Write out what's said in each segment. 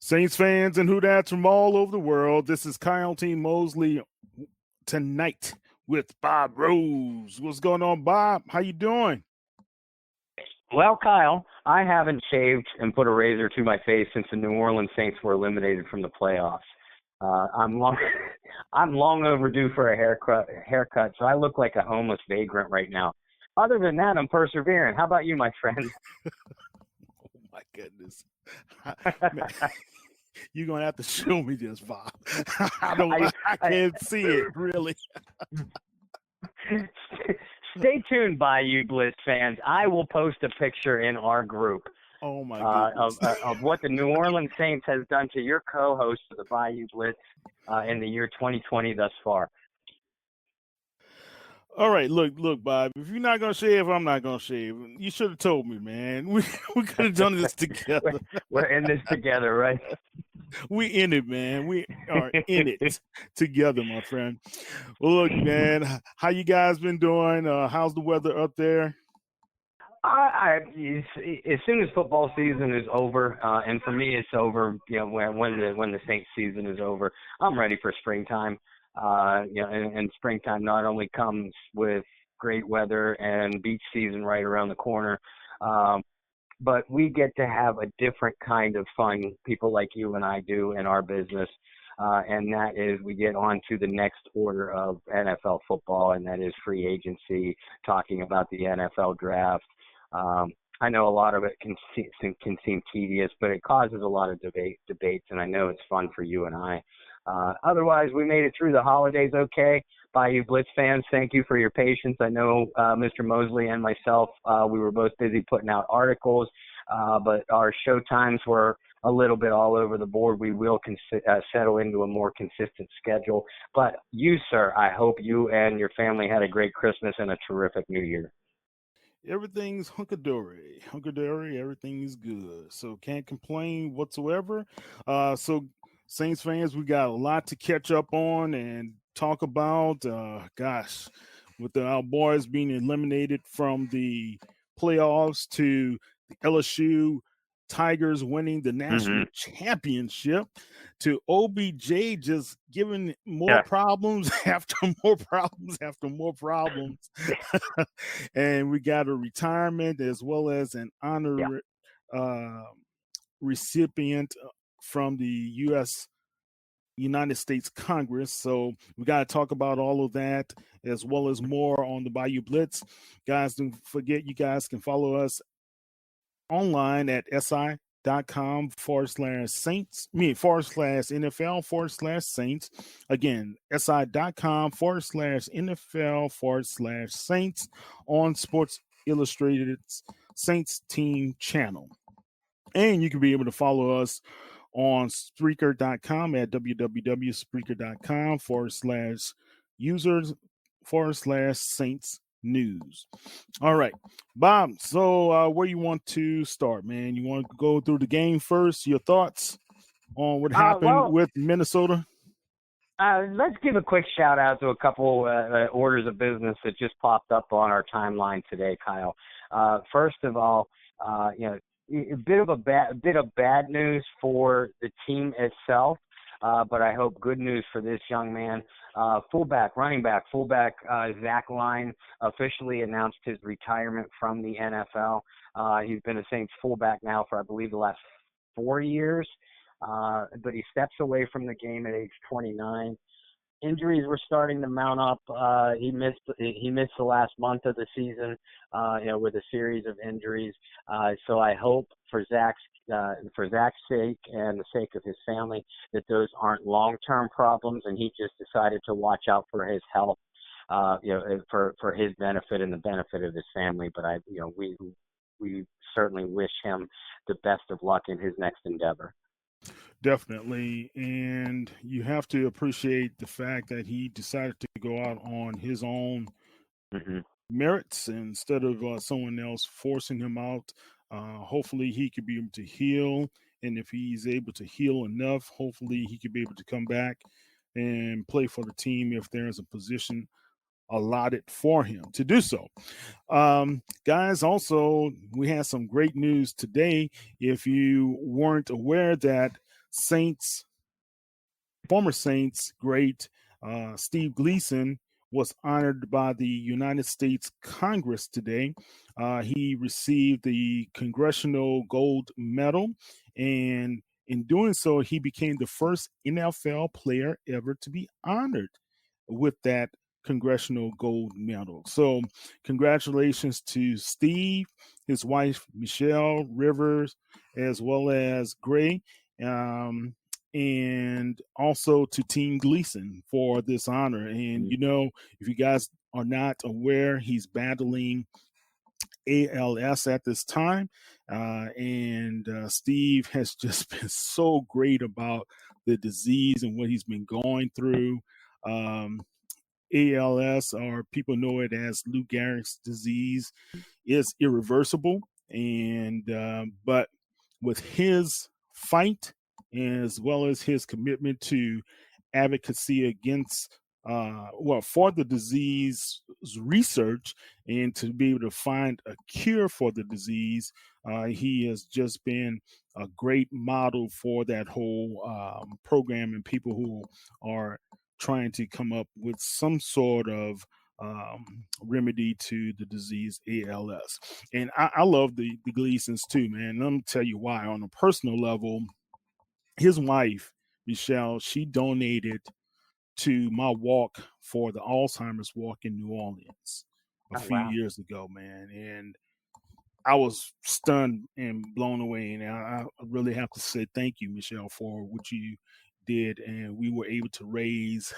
Saints fans and Houdat's from all over the world. This is Kyle T. Mosley tonight with Bob Rose. What's going on, Bob? How you doing? Well, Kyle, I haven't shaved and put a razor to my face since the New Orleans Saints were eliminated from the playoffs. I'm long, I'm long overdue for a haircut, so I look like a homeless vagrant right now. Other than that, I'm persevering. How about you, my friend? Oh my goodness. Man, you're gonna have to show me this, Bob. I can't see it really. Stay tuned, Bayou Blitz fans. I will post a picture in our group Oh my goodness. of what the New Orleans Saints has done to your co-host of the Bayou Blitz in the year 2020 thus far. All right, look, Bob. If you're not gonna shave, I'm not gonna shave. You should have told me, man. We could have done this together. We're in this together, right? We in it, man. We are in it together, my friend. Well, look, man. How you guys been doing? How's the weather up there? As soon as football season is over, and for me it's over, when the Saints season is over, I'm ready for springtime. And springtime not only comes with great weather and beach season right around the corner, but we get to have a different kind of fun, people like you and I do in our business. And that is we get on to the next order of NFL football, and that is free agency, talking about the NFL draft. I know a lot of it can seem tedious, but it causes a lot of debates, and I know it's fun for you and I. Otherwise, we made it through the holidays okay. Bayou Blitz fans, thank you for your patience. I know Mr. Mosley and myself, we were both busy putting out articles, but our show times were a little bit all over the board. We will settle into a more consistent schedule. But you, sir, I hope you and your family had a great Christmas and a terrific New Year. Everything's hunky-dory, everything's good. So can't complain whatsoever. So Saints fans, we got a lot to catch up on and talk about. With our boys being eliminated from the playoffs to the LSU Tigers winning the national championship to OBJ just giving more problems after more problems after more problems. And we got a retirement as well as an honor recipient from the United States Congress. So we got to talk about all of that as well as more on the Bayou Blitz. Guys, don't forget you guys can follow us online at si.com/Saints, /NFL/Saints. Again, si.com/NFL/Saints on Sports Illustrated's Saints team channel. And you can be able to follow us on Spreaker.com at www.spreaker.com/users/Saints News. All right, Bob. So where you want to start, man? You want to go through the game first? Your thoughts on what happened with Minnesota? Let's give a quick shout out to a couple orders of business that just popped up on our timeline today, Kyle. First of all, a bit of bad news for the team itself, but I hope good news for this young man. Running back, Zach Line officially announced his retirement from the NFL. He's been a Saints fullback now for, I believe, the last 4 years, but he steps away from the game at age 29. Injuries were starting to mount up. He missed the last month of the season, with a series of injuries. So I hope for Zach's sake and the sake of his family that those aren't long-term problems, and he just decided to watch out for his health, for his benefit and the benefit of his family. But we certainly wish him the best of luck in his next endeavor. Definitely. And you have to appreciate the fact that he decided to go out on his own merits instead of someone else forcing him out. Hopefully he could be able to heal. And if he's able to heal enough, hopefully he could be able to come back and play for the team if there's a position allotted for him to do so. Guys, also, we had some great news today. If you weren't aware that Saints former Saints great Steve Gleason was honored by the United States Congress today. He received the Congressional Gold Medal, and in doing so, he became the first NFL player ever to be honored with that Congressional Gold Medal. So, congratulations to Steve, his wife Michelle Rivers, as well as Gray. Um, and also to Team Gleason for this honor. And if you guys are not aware, he's battling ALS at this time, and Steve has just been so great about the disease and what he's been going through. Um, ALS, or people know it as Lou Gehrig's disease, is irreversible. And but with his fight, as well as his commitment to advocacy against, for the disease research, and to be able to find a cure for the disease, he has just been a great model for that whole program and people who are trying to come up with some sort of remedy to the disease ALS. And I love the Gleasons too, man. Let me tell you why. On a personal level, his wife, Michelle, she donated to my walk for the Alzheimer's walk in New Orleans a Oh, few wow. years ago, man. And I was stunned and blown away. And I really have to say thank you, Michelle, for what you did. And we were able to raise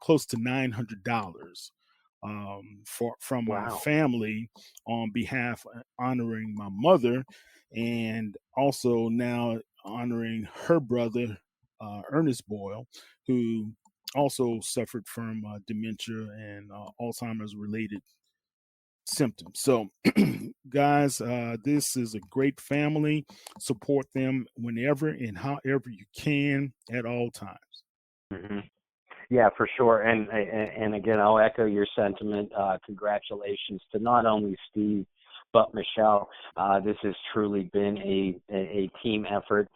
close to $900 from my Wow. family on behalf honoring my mother, and also now honoring her brother, Ernest Boyle, who also suffered from dementia and Alzheimer's related symptoms. So, guys, this is a great family. Support them whenever and however you can at all times. Hmm. Yeah, for sure. And again, I'll echo your sentiment. Congratulations to not only Steve but Michelle. This has truly been a team effort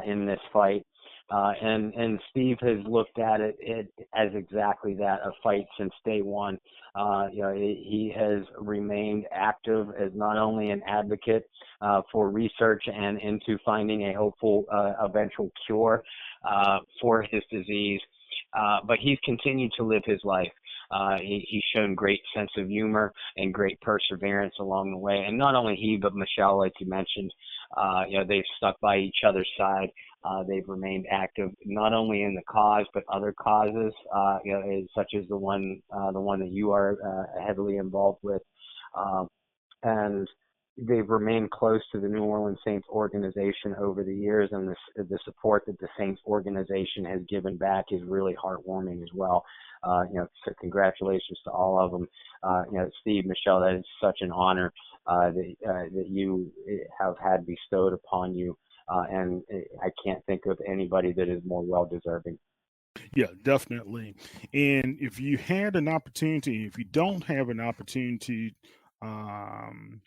in this fight. And Steve has looked at it as exactly that, a fight since day one. He has remained active as not only an advocate for research and into finding a hopeful eventual cure for his disease, but he's continued to live his life. He's shown great sense of humor and great perseverance along the way. And not only he, but Michelle, like you mentioned, they've stuck by each other's side. They've remained active not only in the cause but other causes, such as the one that you are heavily involved with, and they've remained close to the New Orleans Saints organization over the years, and the support that the Saints organization has given back is really heartwarming as well. So congratulations to all of them. Steve, Michelle, that is such an honor that you have had bestowed upon you. And I can't think of anybody that is more well deserving. Yeah, definitely. And if you had an opportunity, if you don't have an opportunity, um,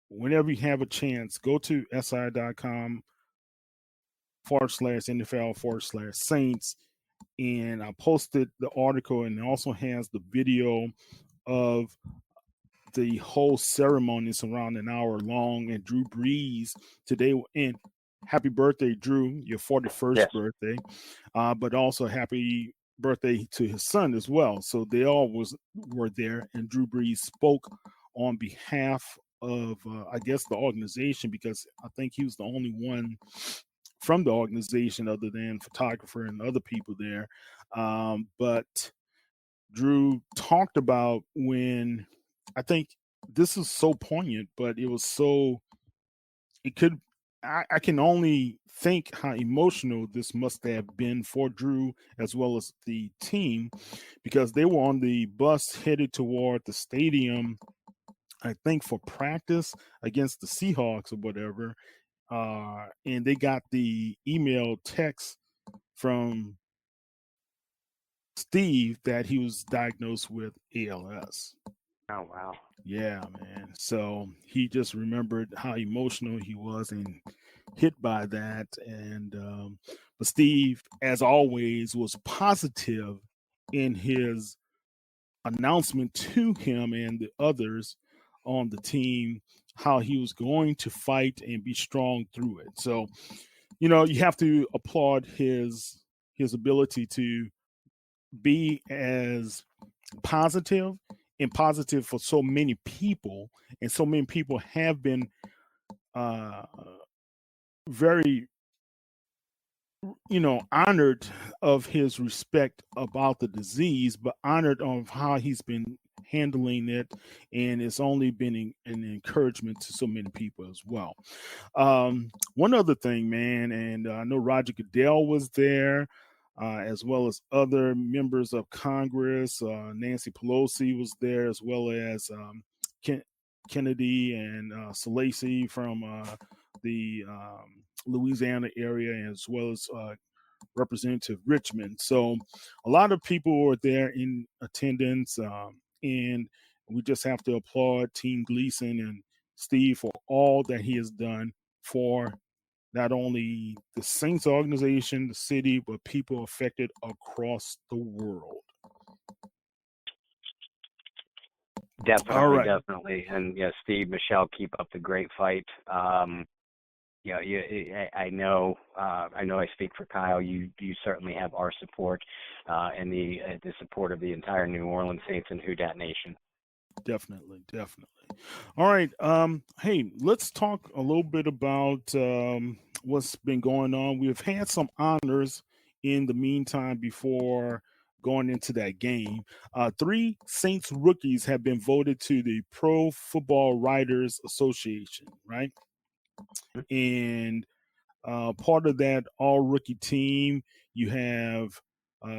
whenever you have a chance, go to si.com/NFL/Saints. And I posted the article, and it also has the video of the whole ceremony. It's around an hour long. And Drew Brees today, and happy birthday, Drew, your 41st Yes. birthday, but also happy birthday to his son as well. So they all were there, and Drew Brees spoke on behalf of, I guess, the organization, because I think he was the only one from the organization other than photographer and other people there. But Drew talked about when, I think this is so poignant, but it was so, it could, I can only think how emotional this must have been for Drew as well as the team, because they were on the bus headed toward the stadium, I think for practice against the Seahawks or whatever. And they got the email text from Steve that he was diagnosed with ALS. Oh wow. Yeah, man. So he just remembered how emotional he was and hit by that. And but Steve, as always, was positive in his announcement to him and the others on the team how he was going to fight and be strong through it. So you have to applaud his ability to be as positive and positive for so many people, and so many people have been uh, very honored of his respect about the disease, but honored of how he's been handling it, and it's only been an encouragement to so many people as well. One other thing, man, and I know Roger Goodell was there, as well as other members of Congress. Nancy Pelosi was there, as well as Ken- Kennedy and Salasi from the Louisiana area, as well as Representative Richmond. So a lot of people were there in attendance, and we just have to applaud Team Gleason and Steve for all that he has done for not only the Saints organization, the city, but people affected across the world. All Definitely, right. definitely, and yeah, Steve, Michelle, keep up the great fight. Yeah, I know I speak for Kyle. You certainly have our support, and the support of the entire New Orleans Saints and Who Dat Nation. Definitely, definitely. All right. Hey, let's talk a little bit about what's been going on. We've had some honors in the meantime before going into that game. Three Saints rookies have been voted to the Pro Football Writers Association, right? And part of that all rookie team, you have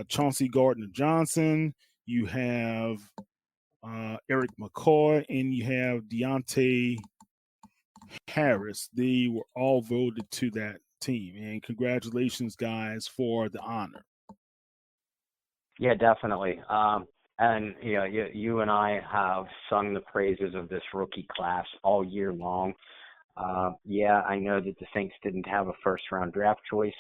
Chauncey Gardner Johnson, you have Eric McCoy, and you have Deontay Harris. They were all voted to that team. And congratulations, guys, for the honor. Yeah, definitely. And you and I have sung the praises of this rookie class all year long. Yeah, I know that the Saints didn't have a first round draft choice,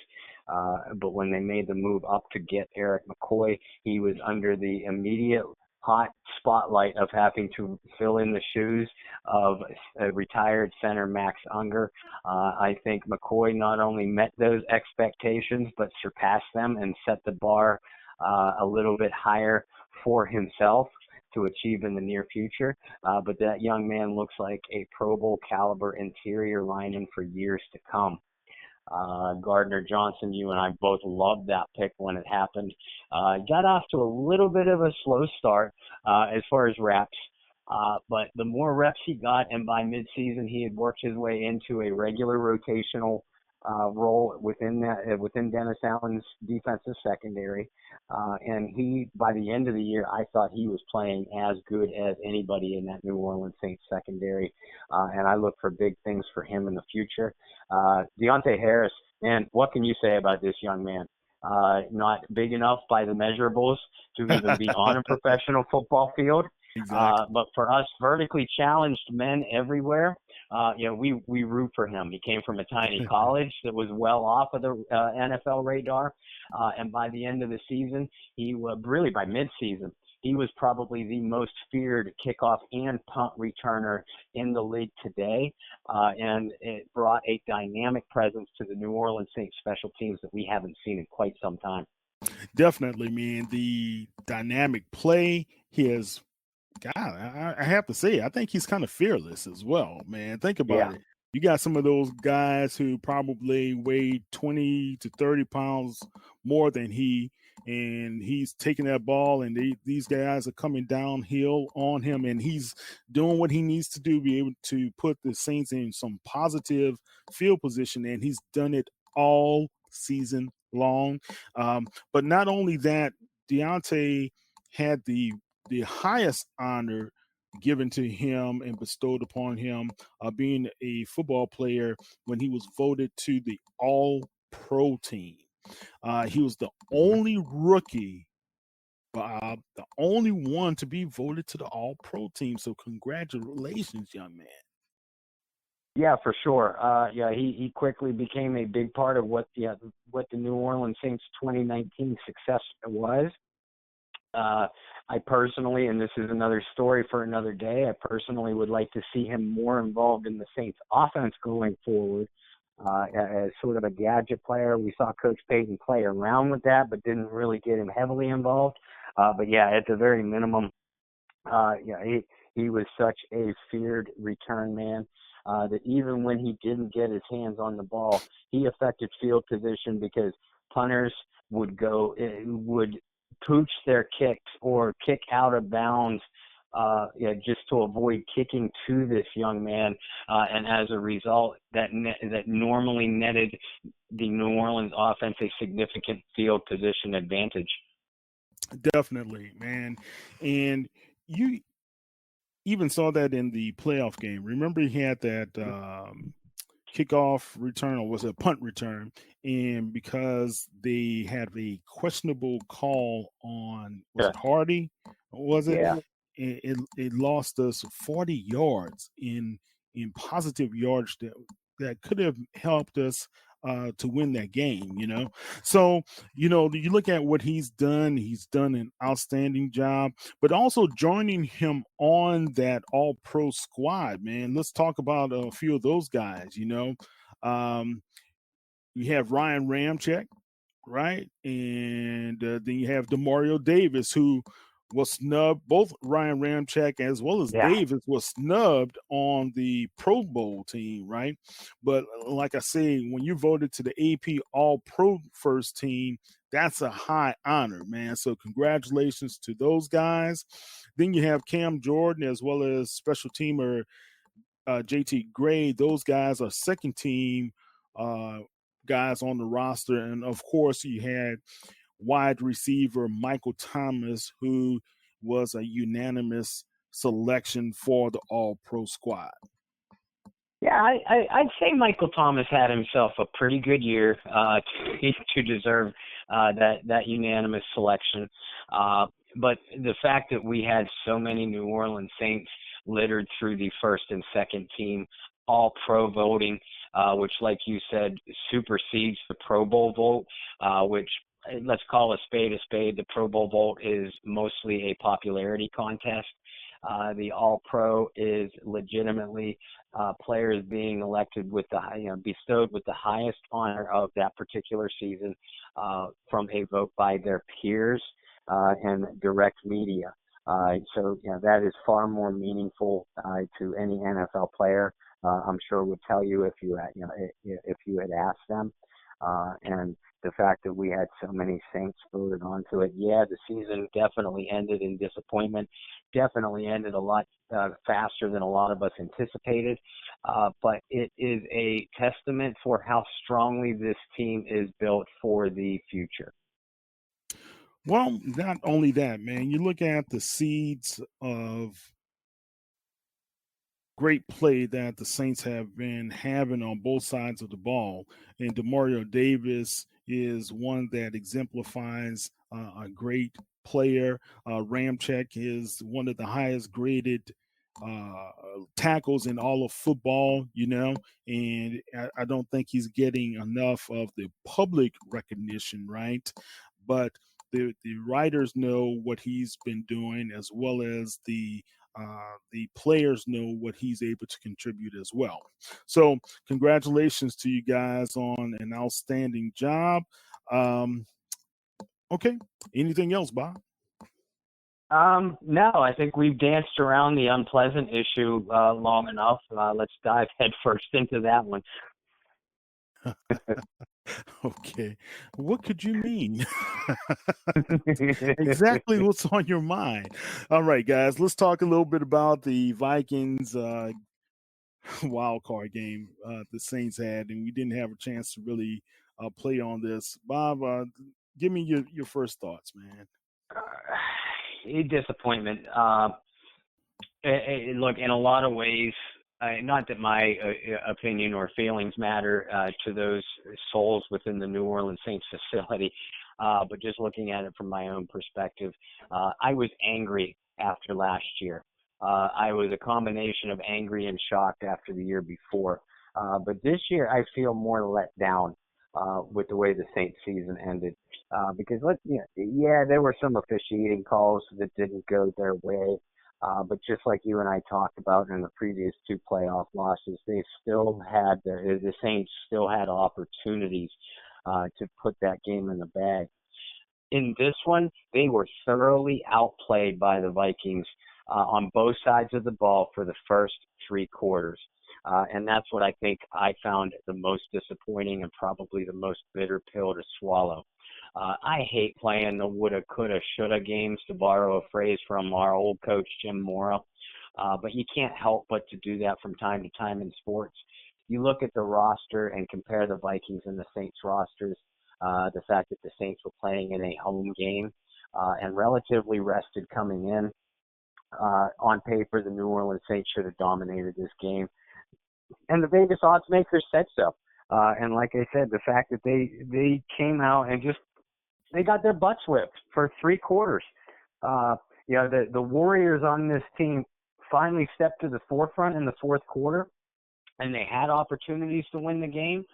but when they made the move up to get Eric McCoy, he was under the immediate hot spotlight of having to fill in the shoes of a retired center Max Unger. I think McCoy not only met those expectations, but surpassed them and set the bar a little bit higher for himself to achieve in the near future. But that young man looks like a Pro Bowl caliber interior lineman for years to come. Gardner Johnson, you and I both loved that pick when it happened. Got off to a little bit of a slow start as far as reps. But the more reps he got, and by midseason he had worked his way into a regular rotational role within Dennis Allen's defensive secondary. And he, by the end of the year, I thought he was playing as good as anybody in that New Orleans Saints secondary. And I look for big things for him in the future. Deontay Harris, man, what can you say about this young man? Not big enough by the measurables to even be on a professional football field. Exactly. But for us vertically challenged men everywhere, we root for him. He came from a tiny college that was well off of the NFL radar, and by the end of the season, he was really by midseason. He was probably the most feared kickoff and punt returner in the league today, and it brought a dynamic presence to the New Orleans Saints special teams that we haven't seen in quite some time. Definitely, man. The dynamic play, his God, I have to say, I think he's kind of fearless as well, man. Think about Yeah. it. You got some of those guys who probably weigh 20 to 30 pounds more than he, and he's taking that ball, and these guys are coming downhill on him, and he's doing what he needs to do, be able to put the Saints in some positive field position, and he's done it all season long. But not only that, Deontay had the highest honor given to him and bestowed upon him, being a football player when he was voted to the All Pro team. He was the Mm-hmm. only rookie Bob, the only one to be voted to the All Pro team. So congratulations, young man. Yeah, for sure. Yeah, he quickly became a big part of what the New Orleans Saints 2019 success was. I personally, and this is another story for another day, I personally would like to see him more involved in the Saints offense going forward. As sort of a gadget player, we saw Coach Payton play around with that, but didn't really get him heavily involved. But yeah, at the very minimum, yeah, he was such a feared return man that even when he didn't get his hands on the ball, he affected field position because punters would pooch their kicks or kick out of bounds. Just to avoid kicking to this young man, and as a result, that normally netted the New Orleans offense a significant field position advantage. Definitely, man. And you even saw that in the playoff game. Remember, he had that kickoff return, or was it a punt return? And because they had a questionable call on, was Yeah. it Hardy? Was it? Yeah. It lost us 40 yards in positive yards that could have helped us to win that game. So you look at what he's done. He's done an outstanding job, but also joining him on that All Pro squad, man. Let's talk about a few of those guys. Um, you have Ryan Ramczyk, right? And then you have Demario Davis, who was snubbed. Both Ryan Ramczyk as well as Yeah. Davis was snubbed on the Pro Bowl team, right? But like I say, when you voted to the AP All Pro first team, that's a high honor, man. So congratulations to those guys. Then you have Cam Jordan as well as special teamer JT Gray. Those guys are second team uh, guys on the roster. And of course, you had wide receiver Michael Thomas, who was a unanimous selection for the All Pro squad. Yeah, I'd say Michael Thomas had himself a pretty good year to deserve that unanimous selection. But the fact that we had so many New Orleans Saints littered through the first and second team All Pro voting, which, like you said, supersedes the Pro Bowl vote, which let's call a spade a spade. The Pro Bowl vote is mostly a popularity contest. The All Pro is legitimately players being elected with bestowed with the highest honor of that particular season from a vote by their peers and direct media. So that is far more meaningful to any NFL player. I'm sure would tell you if you had asked them. And the fact that we had so many Saints voted onto it, yeah, the season definitely ended in disappointment. Definitely ended a lot faster than a lot of us anticipated. But it is a testament for how strongly this team is built for the future. Well, not only that, man. You look at the seeds of great play that the Saints have been having on both sides of the ball. And Demario Davis is one that exemplifies a great player. Ramczyk is one of the highest graded uh, tackles in all of football, and I don't think he's getting enough of the public recognition, right? But the writers know what he's been doing, as well as the players know what he's able to contribute as well. So, congratulations to you guys on an outstanding job. Um, okay, anything else, Bob? No, I think we've danced around the unpleasant issue long enough. Let's dive headfirst into that one. Okay, what could you mean? Exactly what's on your mind. All right, guys, let's talk a little bit about the Vikings wild card game the Saints had, and we didn't have a chance to really play on this. Bob, give me your first thoughts, man. A disappointment. Look, in a lot of ways, not that my opinion or feelings matter to those souls within the New Orleans Saints facility, But just looking at it from my own perspective, I was angry after last year. I was a combination of angry and shocked after the year before. But this year, I feel more let down with the way the Saints season ended. Because yeah, there were some officiating calls that didn't go their way. But just like you and I talked about in the previous two playoff losses, the Saints still had opportunities to put that game in the bag. In this one, they were thoroughly outplayed by the Vikings on both sides of the ball for the first three quarters. And that's what I think I found the most disappointing and probably the most bitter pill to swallow. I hate playing the woulda, coulda, shoulda games, to borrow a phrase from our old coach, Jim Mora. But you can't help but to do that from time to time in sports. You look at the roster and compare the Vikings and the Saints rosters, the fact that the Saints were playing in a home game and relatively rested coming in. On paper, the New Orleans Saints should have dominated this game. And the Vegas odds makers said so. And like I said, the fact that they came out and they got their butts whipped for three quarters. The Warriors on this team finally stepped to the forefront in the fourth quarter, and they had opportunities to win the game,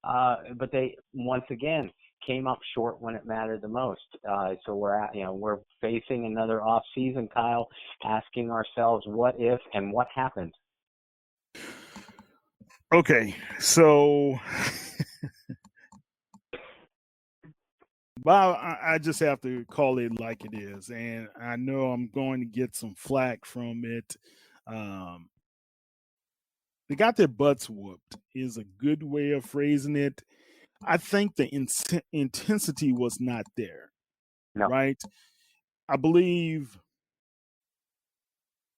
but they once again came up short when it mattered the most. So we're facing another off season, Kyle, asking ourselves what if and what happened. Okay, so Bob, I just have to call it like it is, and I know I'm going to get some flack from it. They got their butts whooped is a good way of phrasing it. I think the intensity was not there, No. right? I believe,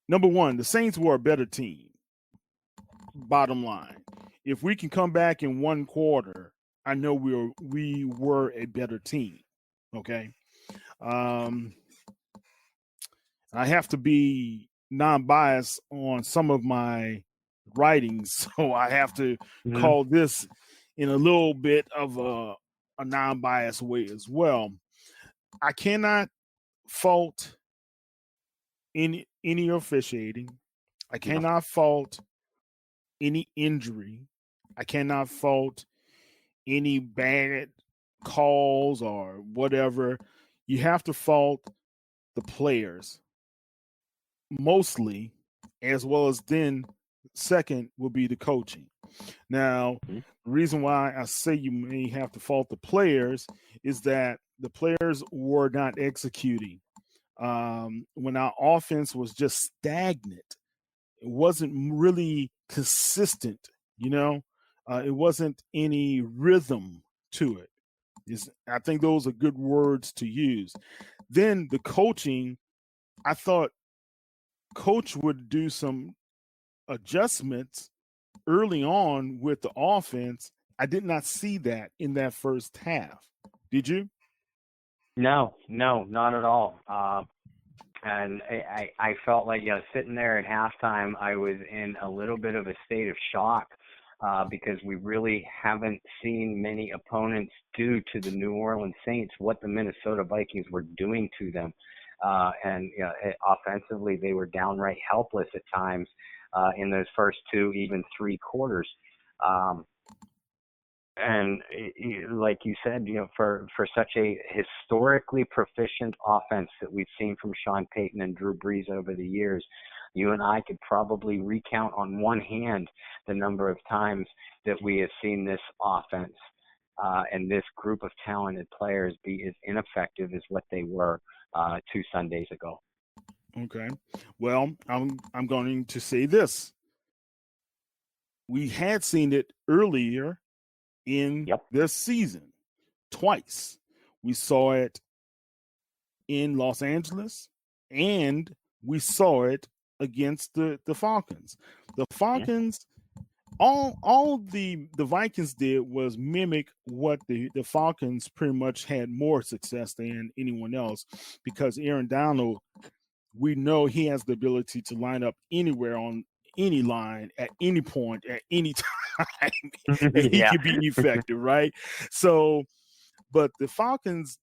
number one, the Saints were a better team. Bottom line, if we can come back in one quarter, I know we were a better team. Okay, I have to be non-biased on some of my writings, so I have to call this in a little bit of a non-biased way as well. I cannot fault any officiating. I cannot fault any injury. I cannot fault any bad calls or whatever. You have to fault the players mostly, as well as then second will be the coaching. Now, the reason why I say you may have to fault the players is that the players were not executing. When our offense was just stagnant, it wasn't really consistent, it wasn't any rhythm to it. I think those are good words to use. Then the coaching, I thought coach would do some adjustments early on with the offense. I did not see that in that first half. Did you? No, not at all. And I felt like, sitting there at halftime, I was in a little bit of a state of shock because we really haven't seen many opponents do to the New Orleans Saints what the Minnesota Vikings were doing to them. And offensively, they were downright helpless at times in those first two, even three quarters. And like you said, for such a historically proficient offense that we've seen from Sean Payton and Drew Brees over the years, you and I could probably recount on one hand the number of times that we have seen this offense and this group of talented players be as ineffective as what they were 2 Sundays ago. Okay. Well, I'm going to say this. We had seen it earlier in this season twice. We saw it in Los Angeles and we saw it against the Falcons. The Falcons, all the Vikings did was mimic what the Falcons pretty much had more success than anyone else, because Aaron Donald, we know he has the ability to line up anywhere on any line at any point at any time and he can be effective, right? So, but the Falcons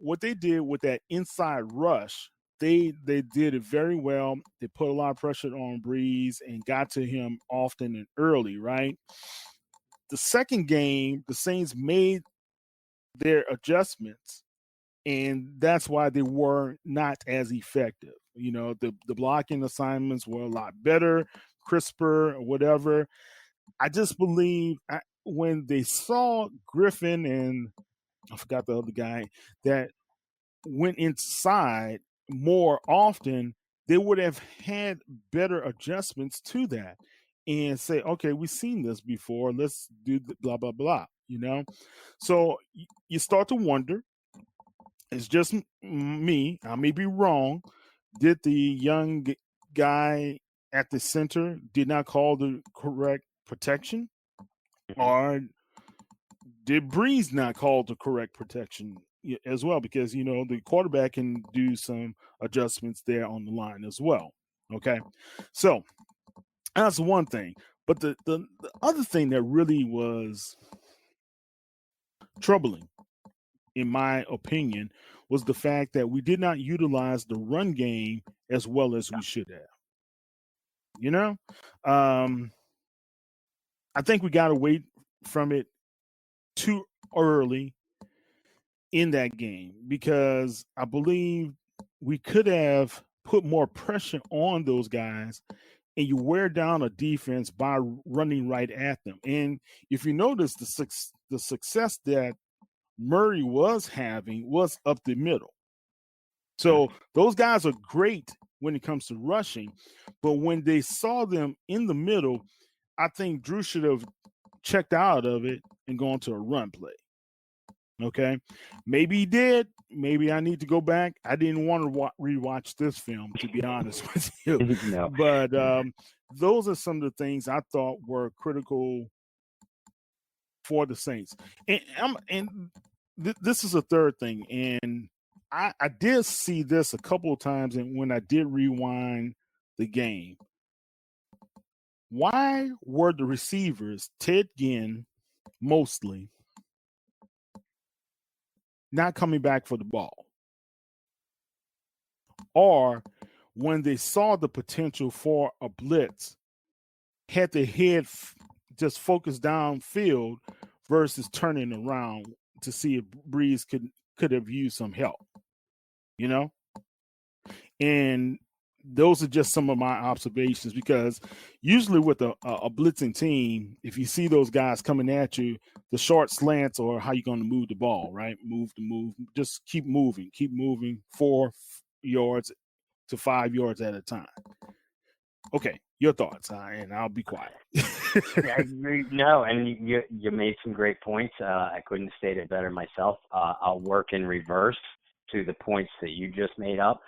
what they did with that inside rush, they did it very well. They put a lot of pressure on Breeze and got to him often and early, right? The second game, the Saints made their adjustments, and that's why they were not as effective. The blocking assignments were a lot better, crisper, or whatever. I just believe when they saw Griffin and I forgot the other guy that went inside more often, they would have had better adjustments to that and say, okay, we've seen this before. Let's do blah, blah, blah. So you start to wonder, it's just me. I may be wrong. Did the young guy at the center did not call the correct protection? Or did Breeze not call the correct protection as well? Because the quarterback can do some adjustments there on the line as well. Okay, so that's one thing. But the other thing that really was troubling, in my opinion, was the fact that we did not utilize the run game as well as we should have. I think we got away from it too early in that game because I believe we could have put more pressure on those guys and you wear down a defense by running right at them. And if you notice, the success that Murray was having was up the middle. So those guys are great when it comes to rushing, but when they saw them in the middle, I think Drew should have checked out of it and gone to a run play. Okay, maybe he did. Maybe I need to go back. I didn't want to rewatch this film, to be honest with you. No. But those are some of the things I thought were critical for the Saints. This is a third thing, and I did see this a couple of times, and when I did rewind the game, why were the receivers Ted Ginn, Mosley, not coming back for the ball? Or when they saw the potential for a blitz, had their head just focused downfield versus turning around to see if Breeze could have used some help, And those are just some of my observations, because usually with a blitzing team, if you see those guys coming at you, the short slants or how you're going to move the ball, right? Move, just keep moving 4 yards to 5 yards at a time. Okay, your thoughts, and I'll be quiet. No, and you made some great points. I couldn't state it better myself. I'll work in reverse to the points that you just made up.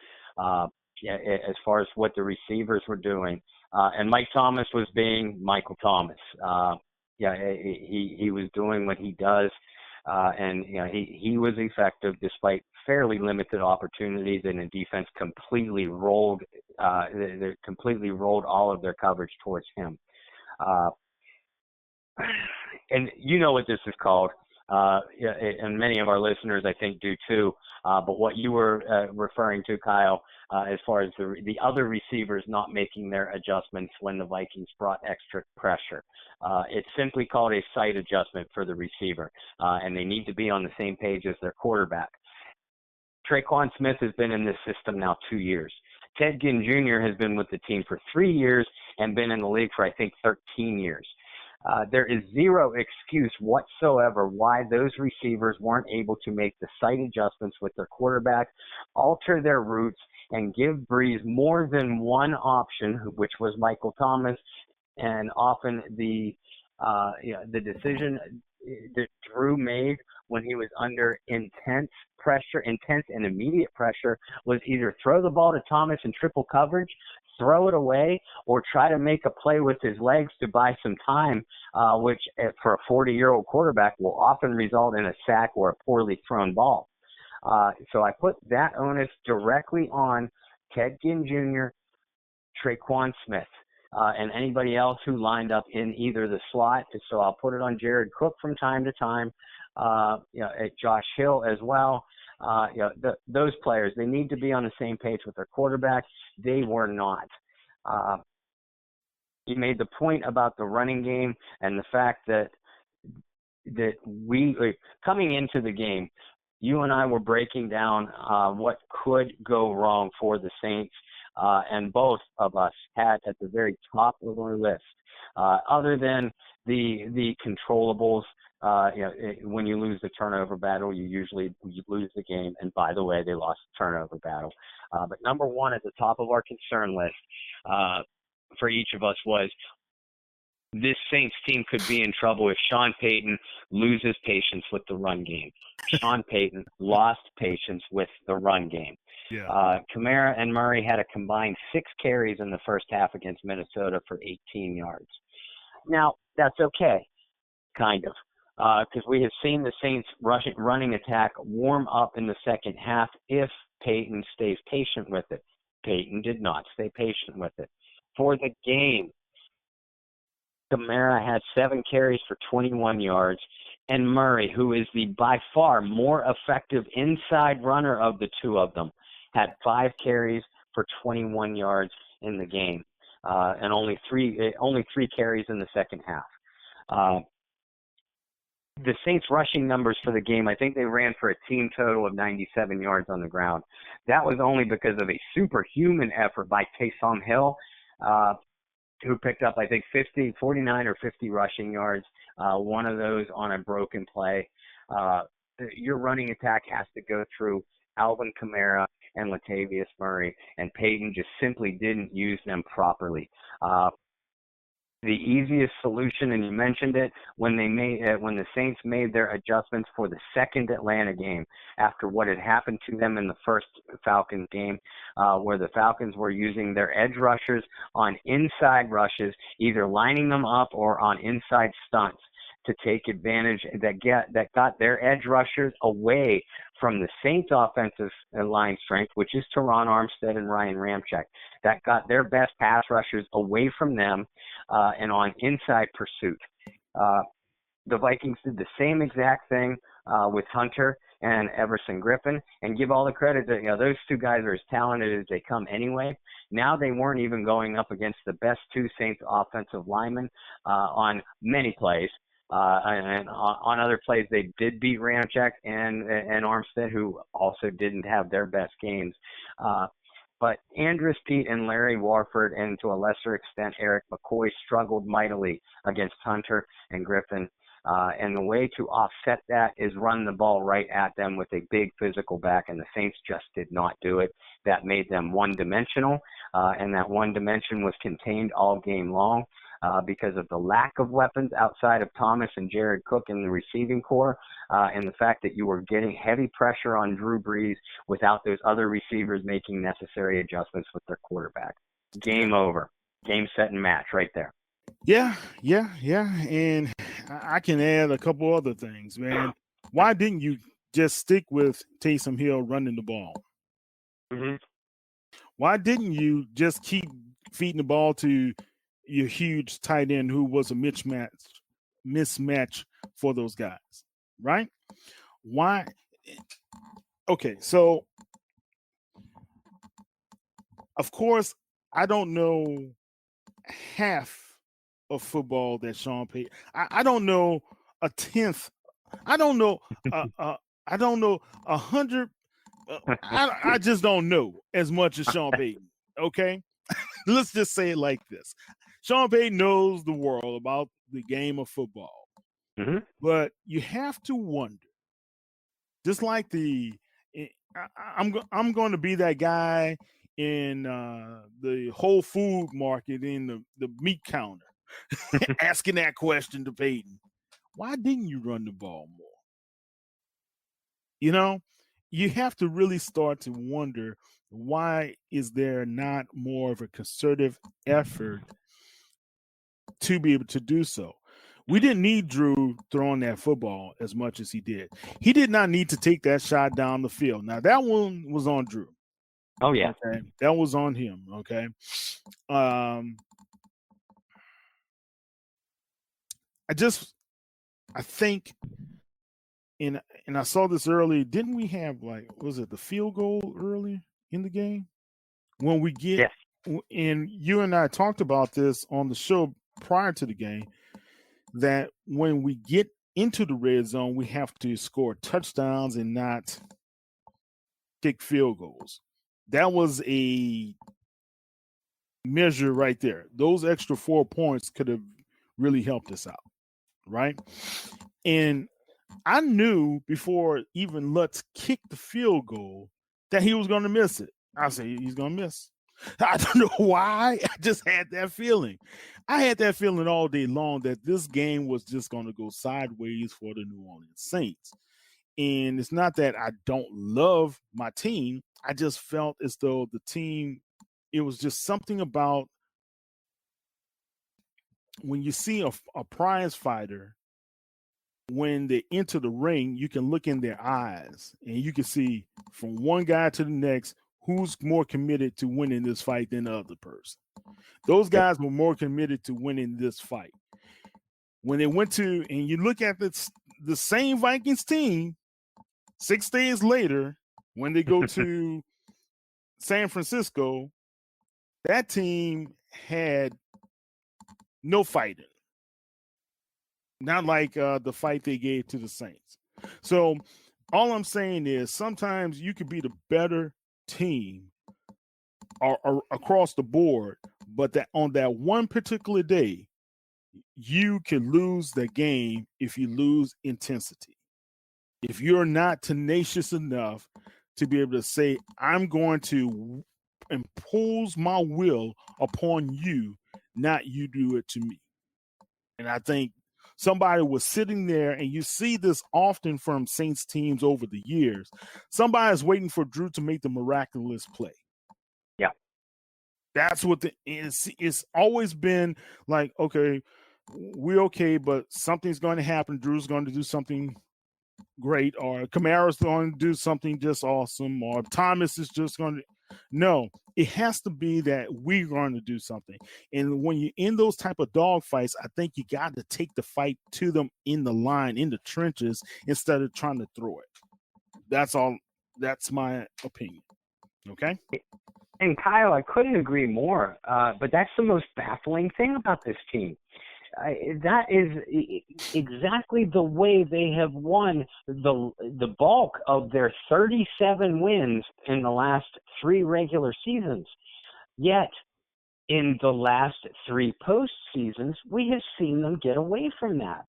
As far as what the receivers were doing, and Mike Thomas was being Michael Thomas. He was doing what he does, and he was effective despite fairly limited opportunities, and the defense completely rolled. They completely rolled all of their coverage towards him. And you know what this is called. And many of our listeners, I think, do too. But what you were referring to, Kyle, as far as the other receivers not making their adjustments when the Vikings brought extra pressure. It's simply called a sight adjustment for the receiver, and they need to be on the same page as their quarterback. Traquan Smith has been in this system now 2 years. Ted Ginn Jr. has been with the team for 3 years and been in the league for, I think, 13 years. There is zero excuse whatsoever why those receivers weren't able to make the sight adjustments with their quarterback, alter their routes, and give Breeze more than one option, which was Michael Thomas, and often the decision that Drew made when he was under intense and immediate pressure was either throw the ball to Thomas in triple coverage, throw it away, or try to make a play with his legs to buy some time, which for a 40-year-old quarterback will often result in a sack or a poorly thrown ball. So I put that onus directly on Ted Ginn Jr., Traquan Smith, and anybody else who lined up in either the slot. So I'll put it on Jared Cook from time to time, at Josh Hill as well. those players, they need to be on the same page with their quarterback. They were not. You made the point about the running game and the fact that we, coming into the game, you and I were breaking down what could go wrong for the Saints, and both of us had at the very top of our list, other than the controllables. When you lose the turnover battle, you lose the game. And by the way, they lost the turnover battle. But number one at the top of our concern list for each of us was this Saints team could be in trouble if Sean Payton loses patience with the run game. Sean Payton lost patience with the run game. Yeah. Kamara and Murray had a combined 6 carries in the first half against Minnesota for 18 yards. Now, that's okay, kind of, because we have seen the Saints running attack warm up in the second half if Payton stays patient with it. Payton did not stay patient with it. For the game, Kamara had 7 carries for 21 yards, and Murray, who is the by far more effective inside runner of the two of them, had 5 carries for 21 yards in the game, and only three carries in the second half. The Saints' rushing numbers for the game, I think they ran for a team total of 97 yards on the ground. That was only because of a superhuman effort by Taysom Hill, who picked up, I think, 49 or 50 rushing yards, one of those on a broken play. Your running attack has to go through Alvin Kamara and Latavius Murray, and Payton just simply didn't use them properly. The easiest solution, and you mentioned it, when the Saints made their adjustments for the second Atlanta game after what had happened to them in the first Falcons game, where the Falcons were using their edge rushers on inside rushes, either lining them up or on inside stunts to take advantage that got their edge rushers away from the Saints' offensive line strength, which is Teron Armstead and Ryan Ramczyk. That got their best pass rushers away from them and on inside pursuit. The Vikings did the same exact thing with Hunter and Everson Griffin, and give all the credit that those two guys are as talented as they come anyway. Now they weren't even going up against the best 2 Saints offensive linemen on many plays. And on other plays, they did beat Ramczyk and Armstead, who also didn't have their best games. But Andrus Peat and Larry Warford, and to a lesser extent Eric McCoy, struggled mightily against Hunter and Griffin. And the way to offset that is run the ball right at them with a big physical back, and the Saints just did not do it. That made them one-dimensional, and that one dimension was contained all game long. Because of the lack of weapons outside of Thomas and Jared Cook in the receiving core, and the fact that you were getting heavy pressure on Drew Brees without those other receivers making necessary adjustments with their quarterback. Game over. Game, set, and match right there. Yeah. And I can add a couple other things, man. Why didn't you just stick with Taysom Hill running the ball? Mm-hmm. Why didn't you just keep feeding the ball to your huge tight end who was a mismatch for those guys, right? Why? Okay, so of course I don't know half of football that Sean Payton. I don't know a tenth. I don't know. I don't know 100. I just don't know as much as Sean Payton. Okay, let's just say it like this. Sean Payton knows the world about the game of football. Mm-hmm. But you have to wonder, just like I'm going to be that guy in the Whole Food market in the meat counter asking that question to Payton. Why didn't you run the ball more? You have to really start to wonder, why is there not more of a concerted effort to be able to do so? We didn't need Drew throwing that football as much as he did. He did not need to take that shot down the field. Now, that one was on Drew. Oh, yeah. Okay? That was on him, okay? I think and I saw this early. Didn't we have was it the field goal early in the game when we get? Yes. And you and I talked about this on the show prior to the game, that when we get into the red zone, we have to score touchdowns and not kick field goals. That was a measure right there. Those extra 4 points could have really helped us out, right? And I knew before even Lutz kicked the field goal that he was going to miss it. I said, he's going to miss. I don't know why. I just had that feeling. I had that feeling all day long that this game was just going to go sideways for the New Orleans Saints. And it's not that I don't love my team. I just felt as though the team, it was just something about when you see a prize fighter, when they enter the ring, you can look in their eyes and you can see from one guy to the next who's more committed to winning this fight than the other person. Those guys were more committed to winning this fight. When they went to, and you look at the same Vikings team 6 days later, when they go to San Francisco, that team had no fighting. Not like the fight they gave to the Saints. So all I'm saying is sometimes you could be the better team or across the board, but that on that one particular day, you can lose the game if you lose intensity. If you're not tenacious enough to be able to say, I'm going to impose my will upon you, not you do it to me. And I think somebody was sitting there, and you see this often from Saints teams over the years. Somebody's waiting for Drew to make the miraculous play. Yeah. That's what it's always been like, okay, we're okay, but something's going to happen. Drew's going to do something great, or Kamara's going to do something just awesome, or Thomas is just going to. No, it has to be that we're going to do something. And when you're in those type of dog fights, I think you got to take the fight to them in the line, in the trenches, instead of trying to throw it. That's all. That's my opinion. Okay. And Kyle, I couldn't agree more. But that's the most baffling thing about this team. That is exactly the way they have won the bulk of their 37 wins in the last 3 regular seasons. Yet, in the last 3 postseasons, we have seen them get away from that.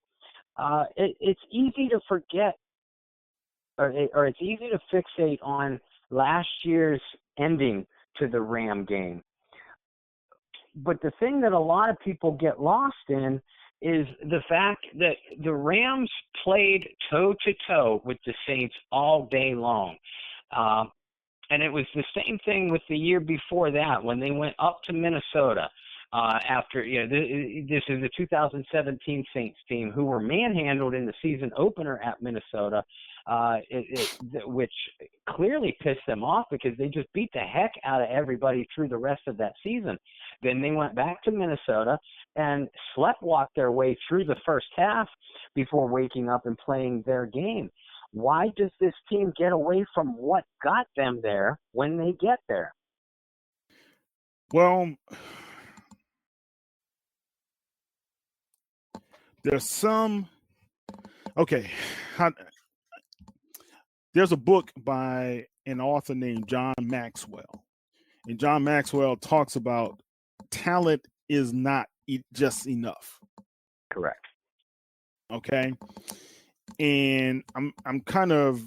It's easy to forget, or it's easy to fixate on last year's ending to the Ram game. But the thing that a lot of people get lost in is the fact that the Rams played toe-to-toe with the Saints all day long. And it was the same thing with the year before that when they went up to Minnesota after, this is the 2017 Saints team who were manhandled in the season opener at Minnesota, which clearly pissed them off because they just beat the heck out of everybody through the rest of that season. Then they went back to Minnesota and sleptwalked their way through the first half before waking up and playing their game. Why does this team get away from what got them there when they get there? Well, there's some. Okay. There's a book by an author named John Maxwell. And John Maxwell talks about talent is not just enough. Correct. Okay. And I'm kind of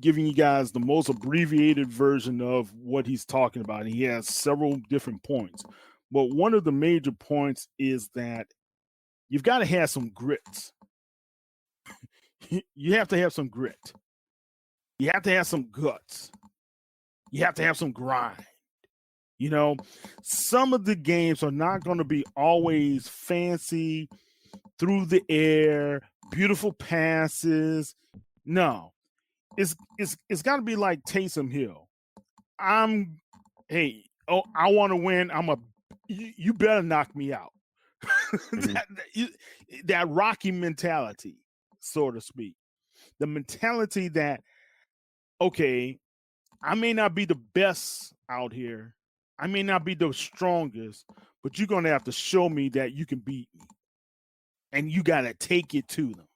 giving you guys the most abbreviated version of what he's talking about. He has several different points. But one of the major points is that you've got to have some grit. You have to have some grit. You have to have some guts. You have to have some grind. Some of the games are not going to be always fancy, through the air, beautiful passes. No, it's got to be like Taysom Hill. I want to win. You better knock me out. that Rocky mentality, so to speak. the mentality that, okay, I may not be the best out here. I may not be the strongest, but you're going to have to show me that you can beat me. And you got to take it to them.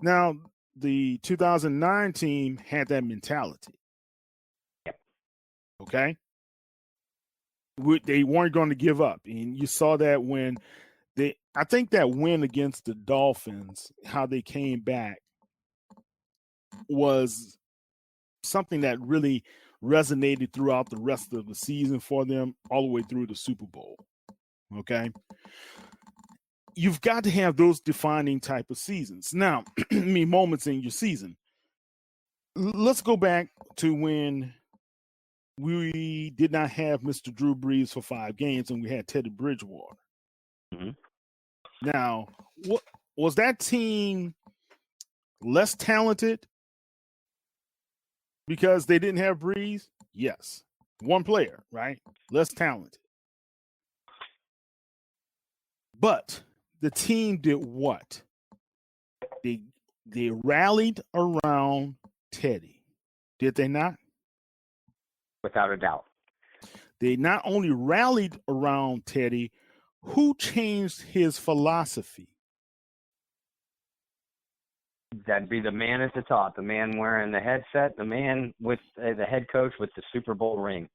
Now, the 2009 team had that mentality. Okay? They weren't going to give up. And you saw that when I think that win against the Dolphins, how they came back, was something that really resonated throughout the rest of the season for them, all the way through the Super Bowl. Okay? You've got to have those defining type of seasons. Now, moments in your season. Let's go back to when we did not have Mr. Drew Brees for 5 games and we had Teddy Bridgewater. Mm-hmm. Now, what was that team less talented because they didn't have Brees? Yes. One player, right? Less talented. But the team did what? They rallied around Teddy. Did they not? Without a doubt. They not only rallied around Teddy, who changed his philosophy? That'd be the man at the top, the man wearing the headset, the man with the head coach with the Super Bowl ring.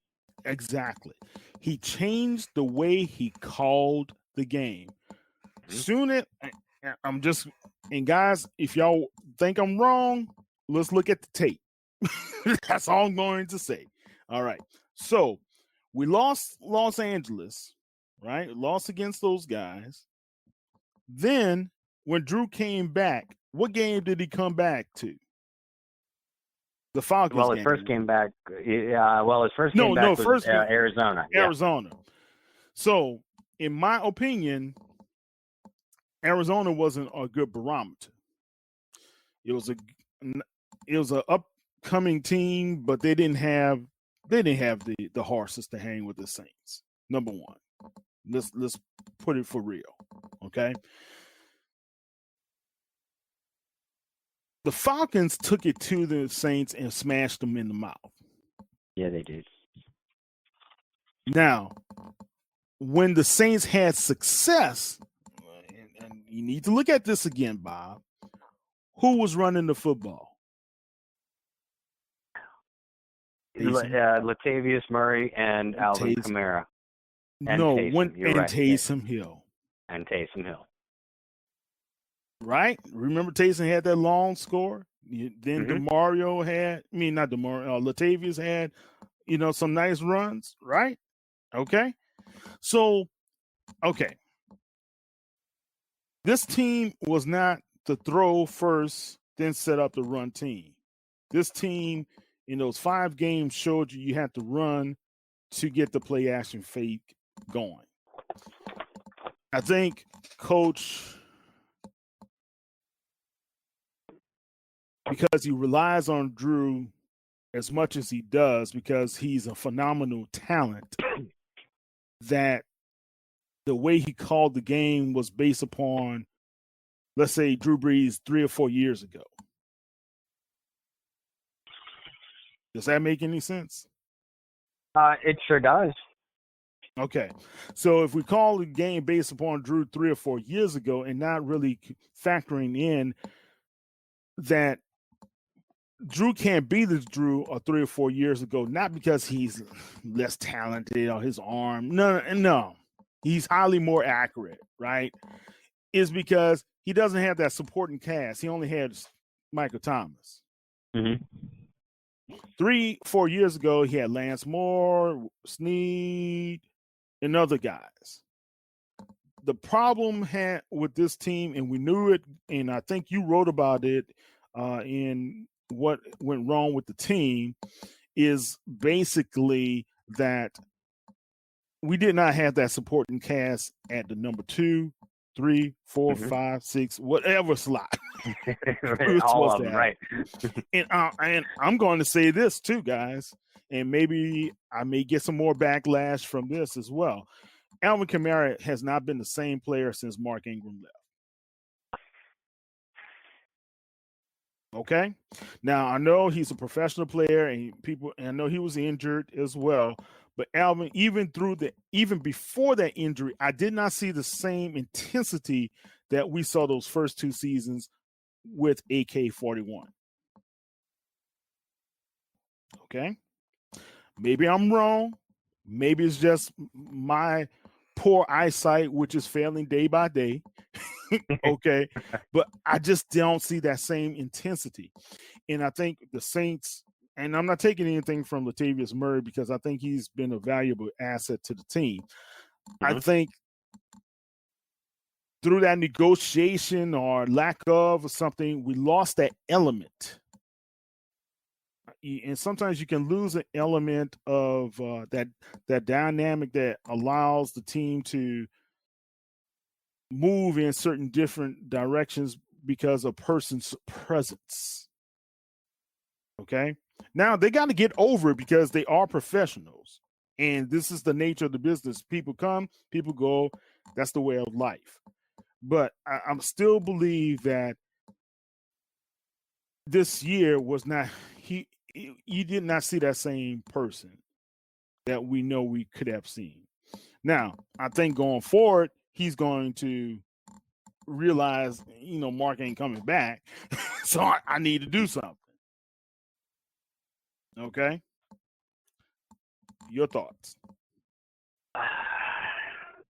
Exactly. He changed the way he called the game. Soon as I'm just, and guys, if y'all think I'm wrong, let's look at the tape. That's all I'm going to say. All right. So we lost Los Angeles, right? Lost against those guys. Then when Drew came back, what game did he come back to? The Falcons. Well, his first game back. His first game back was Arizona. Arizona. Yeah. So, in my opinion, Arizona wasn't a good barometer. It was a upcoming team, but they didn't have the horses to hang with the Saints. Number one, let's put it for real, okay? The Falcons took it to the Saints and smashed them in the mouth. Yeah, they did. Now, when the Saints had success, and you need to look at this again, Bob, who was running the football? Latavius Murray and Alvin Kamara. Taysom Hill. And Taysom Hill. Right? Remember Taysom had that long score? Then Latavius had, some nice runs, right? Okay. So, okay. This team was not the throw first, then set up the run team. This team in those 5 games showed you had to run to get the play action fake going. I think Coach, because he relies on Drew as much as he does, because he's a phenomenal talent, that the way he called the game was based upon, let's say, Drew Brees 3 or 4 years ago. Does that make any sense? It sure does. Okay. So if we call the game based upon Drew 3 or 4 years ago and not really factoring in that Drew can't be the Drew of 3 or 4 years ago, not because he's less talented or his arm. No. He's highly more accurate, right? Is because he doesn't have that supporting cast. He only had Michael Thomas. Mm-hmm. 3-4 years ago, he had Lance Moore, Snead, and other guys. The problem with this team, and we knew it, and I think you wrote about it in what went wrong with the team, is basically that we did not have that supporting cast at the number 2, 3, 4, 5, 6, whatever slot. All of them, right? And I'm going to say this too, guys, and maybe I may get some more backlash from this as well. Alvin Kamara has not been the same player since Mark Ingram left. Okay. Now I know he's a professional player, and I know he was injured as well. But Alvin, even before that injury, I did not see the same intensity that we saw those first two seasons with AK-41. Okay. Maybe I'm wrong. Maybe it's just my poor eyesight, which is failing day by day. Okay. But I just don't see that same intensity. And I think the Saints, and I'm not taking anything from Latavius Murray because I think he's been a valuable asset to the team. I Mhm. think through that negotiation or lack of or something, we lost that element. And sometimes you can lose an element of that dynamic that allows the team to move in certain different directions because of person's presence. Okay. Now they got to get over it because they are professionals. And this is the nature of the business. People come, people go. That's the way of life. But I'm still believe that this year was not you did not see that same person that we know we could have seen. Now, I think going forward, he's going to realize, Mark ain't coming back. So I need to do something. Okay. Your thoughts.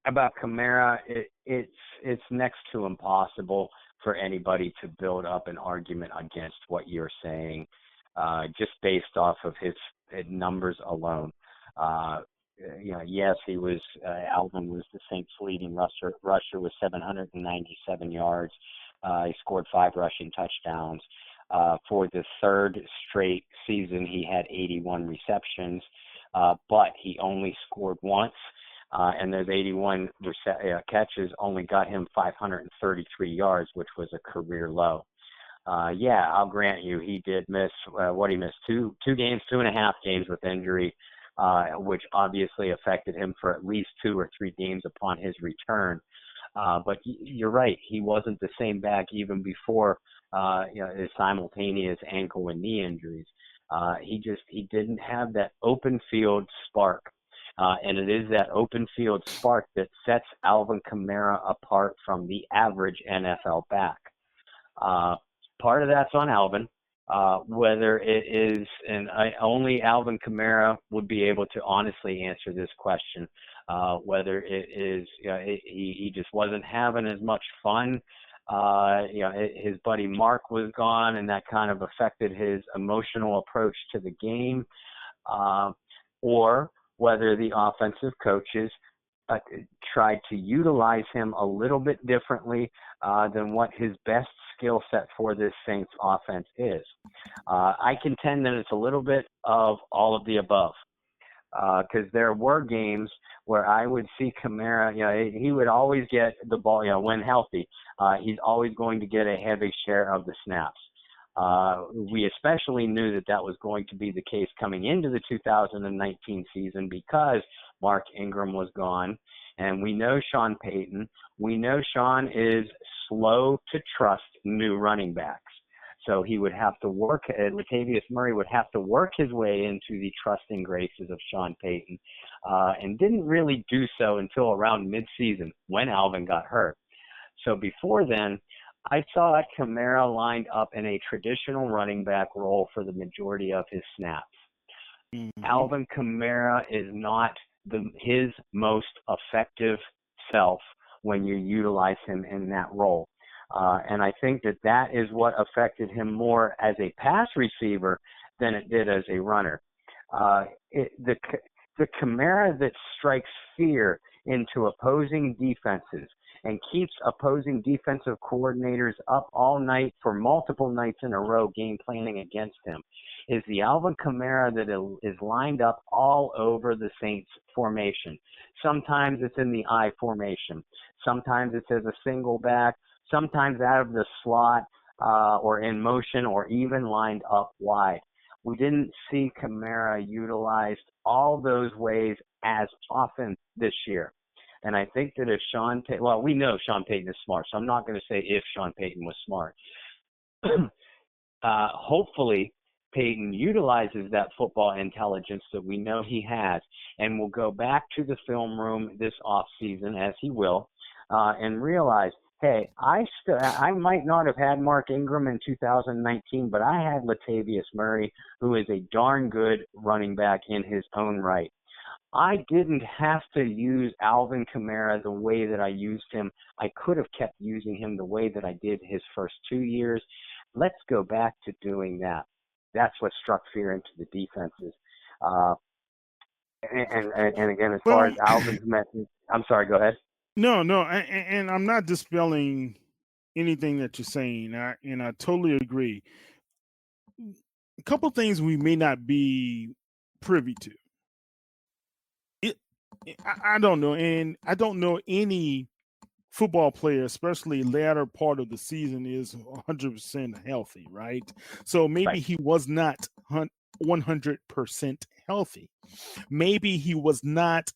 About Kamara, it's next to impossible for anybody to build up an argument against what you're saying, just based off of his numbers alone. Uh, yes, he was. Alvin was the Saints' leading rusher. Rusher with 797 yards. He scored 5 rushing touchdowns. For the third straight season, he had 81 receptions, but he only scored once. And those 81 catches only got him 533 yards, which was a career low. Yeah, I'll grant you, he did miss what he missed two games, 2.5 games with injury, which obviously affected him for at least 2 or 3 games upon his return. But you're right, he wasn't the same back even before his simultaneous ankle and knee injuries. He didn't have that open field spark. And it is that open field spark that sets Alvin Kamara apart from the average NFL back. Uh, Part of that's on Alvin. Whether it is, and only Alvin Kamara would be able to honestly answer this question. Whether it is, he just wasn't having as much fun. His buddy Mark was gone, and that kind of affected his emotional approach to the game. Uh, or whether the offensive coaches uh, tried to utilize him a little bit differently than what his best skill set for this Saints offense is. I contend that it's a little bit of all of the above. Because there were games where I would see Kamara, he would always get the ball, when healthy. He's always going to get a heavy share of the snaps. We especially knew that was going to be the case coming into the 2019 season because Mark Ingram was gone. And we know Sean Payton. We know Sean is slow to trust new running backs. So he would have to work, Latavius Murray would have to work his way into the trusting graces of Sean Payton, and didn't really do so until around midseason when Alvin got hurt. So before then, I saw Kamara lined up in a traditional running back role for the majority of his snaps. Mm-hmm. Alvin Kamara is not his most effective self when you utilize him in that role. And I think that is what affected him more as a pass receiver than it did as a runner. The Kamara that strikes fear into opposing defenses and keeps opposing defensive coordinators up all night for multiple nights in a row game planning against him is the Alvin Kamara that is lined up all over the Saints formation. Sometimes it's in the I formation. Sometimes it's as a single back. Sometimes out of the slot or in motion or even lined up wide. We didn't see Kamara utilized all those ways as often this year. And I think that if we know Sean Payton is smart, so I'm not going to say if Sean Payton was smart. hopefully Payton utilizes that football intelligence that we know he has, and will go back to the film room this off season, as he will, and realize, hey, I might not have had Mark Ingram in 2019, but I had Latavius Murray, who is a darn good running back in his own right. I didn't have to use Alvin Kamara the way that I used him. I could have kept using him the way that I did his first 2 years. Let's go back to doing that. That's what struck fear into the defenses. And again, as far Well, as Alvin's message, I'm sorry, go ahead. no, and I'm not dispelling anything that you're saying, and I totally agree. A couple things we may not be privy to. It, I don't know, and I don't know any football player, especially latter part of the season, is 100% healthy, right? So maybe Right. he was not 100% healthy. Maybe he was not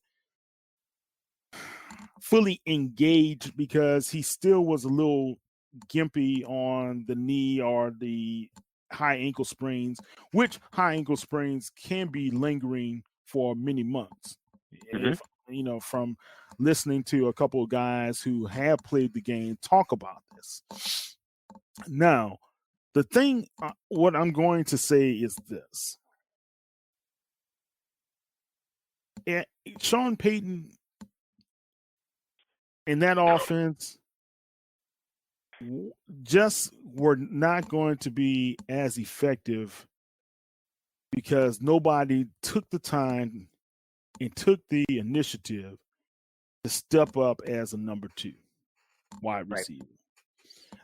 fully engaged because he still was a little gimpy on the knee or the high ankle sprains, which high ankle sprains can be lingering for many months. Mm-hmm. If from listening to a couple of guys who have played the game talk about this. Now, the thing, what I'm going to say is this: Sean Payton in that offense just were not going to be as effective because nobody took the time and took the initiative to step up as a number 2 wide Right. receiver.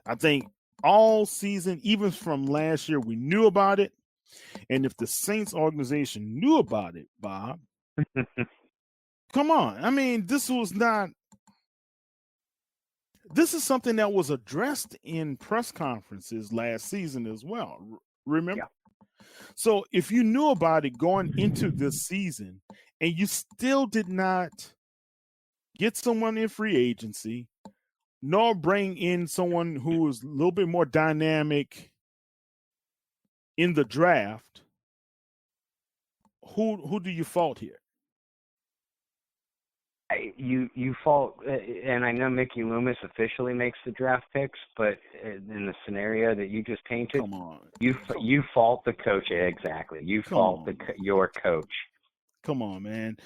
I think all season, even from last year, we knew about it. And if the Saints organization knew about it, Bob, come on. I mean, this is something that was addressed in press conferences last season as well. Remember? Yeah. So if you knew about it going into this season and you still did not get someone in free agency, nor bring in someone who is a little bit more dynamic in the draft, who do you fault here? You fault, and I know Mickey Loomis officially makes the draft picks, but in the scenario that you just painted, Come on, you fault the coach. Exactly, you fault your coach. Come on, man.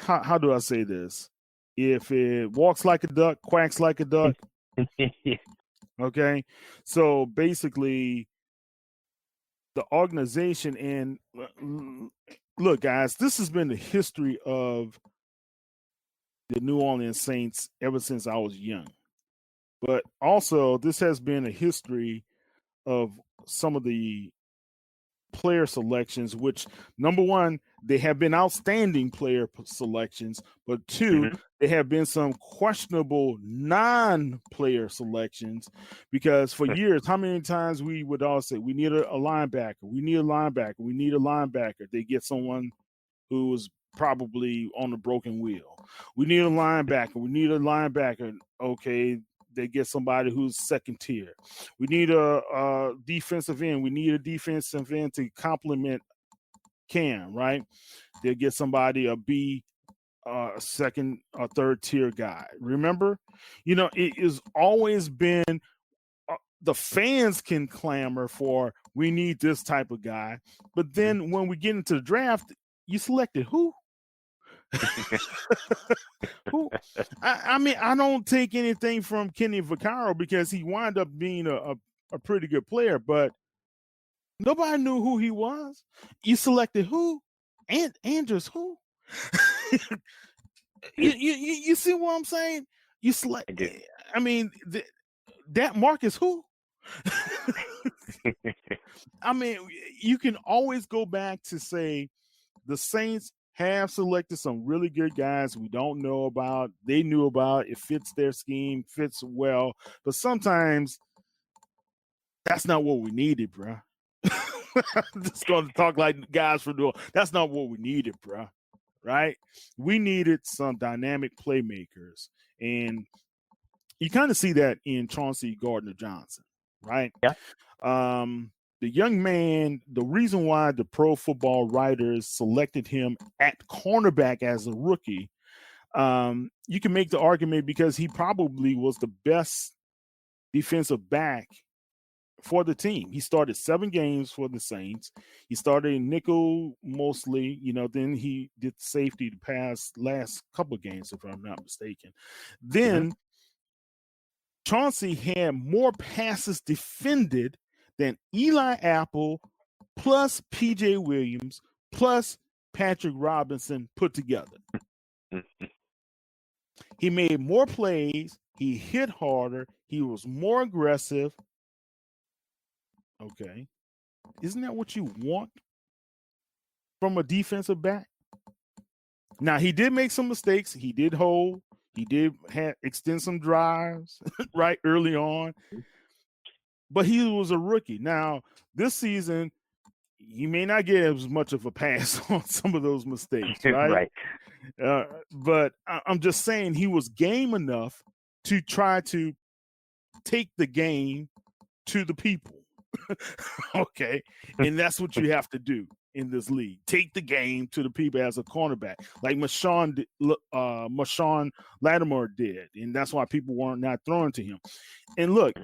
How do I say this? If it walks like a duck, quacks like a duck. Okay, so basically, the organization and look, guys, this has been the history of the New Orleans Saints ever since I was young. But also, this has been a history of some of the player selections, which, number one, they have been outstanding player selections, but 2, there have been some questionable non-player selections, because for years, how many times we would all say, we need a linebacker, we need a linebacker, we need a linebacker. They get someone who was probably on a broken wheel. We need a linebacker. We need a linebacker. Okay, they get somebody who's second tier. We need a defensive end. We need a defensive end to complement Cam, right? They'll get somebody a B, second or third tier guy. Remember, it has always been the fans can clamor for, we need this type of guy, but then when we get into the draft, you selected who? Who? I mean, I don't take anything from Kenny Vaccaro because he wound up being a pretty good player, but nobody knew who he was. You selected who? And Andrews who? you see what I'm saying? You select. I mean, that Marcus who? I mean, you can always go back to say the Saints have selected some really good guys we don't know about. They knew about it, fits their scheme, fits well, but sometimes that's not what we needed, bro. I'm just going to talk like guys from New. That's not what we needed, bro. Right? We needed some dynamic playmakers, and you kind of see that in Chauncey Gardner-Johnson. right? Yeah. The young man, the reason why the Pro Football Writers selected him at cornerback as a rookie, you can make the argument because he probably was the best defensive back for the team. He started 7 games for the Saints. He started in nickel mostly, then he did safety the past last couple of games, if I'm not mistaken. Then Chauncey had more passes defended than Eli Apple plus PJ Williams plus Patrick Robinson put together. He made more plays. He hit harder. He was more aggressive. Okay. Isn't that what you want from a defensive back? Now, he did make some mistakes. He did hold. He did extend some drives right early on. But he was a rookie. Now, this season, he may not get as much of a pass on some of those mistakes, right? Right. But I'm just saying he was game enough to try to take the game to the people. Okay. And that's what you have to do in this league. Take the game to the people as a cornerback, like Marshawn Lattimore did. And that's why people weren't not throwing to him. And look,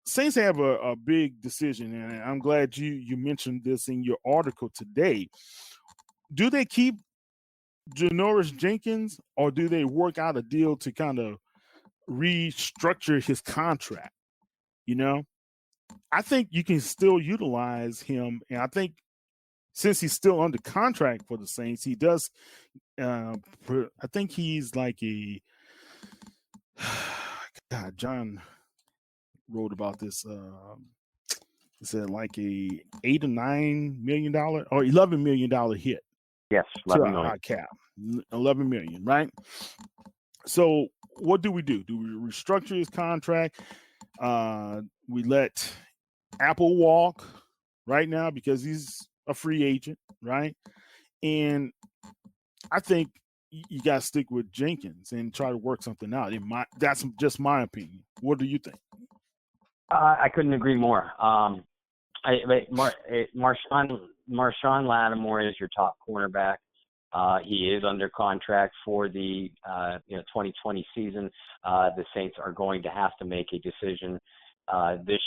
Saints have a big decision, and I'm glad you mentioned this in your article today. Do they keep Janoris Jenkins, or do they work out a deal to kind of restructure his contract? I think you can still utilize him, and I think since he's still under contract for the Saints, he does. I think he's like a God. John wrote about this. He said like a $8 or $9 million or $11 million hit. Yes, $11 million. Our cap, $11 million, right? So what do? Do we restructure his contract? We let Apple walk right now because he's a free agent, right? And I think you got to stick with Jenkins and try to work something out. That's just my opinion. What do you think? I couldn't agree more. Marshawn Lattimore is your top cornerback. He is under contract for the 2020 season. The Saints are going to have to make a decision this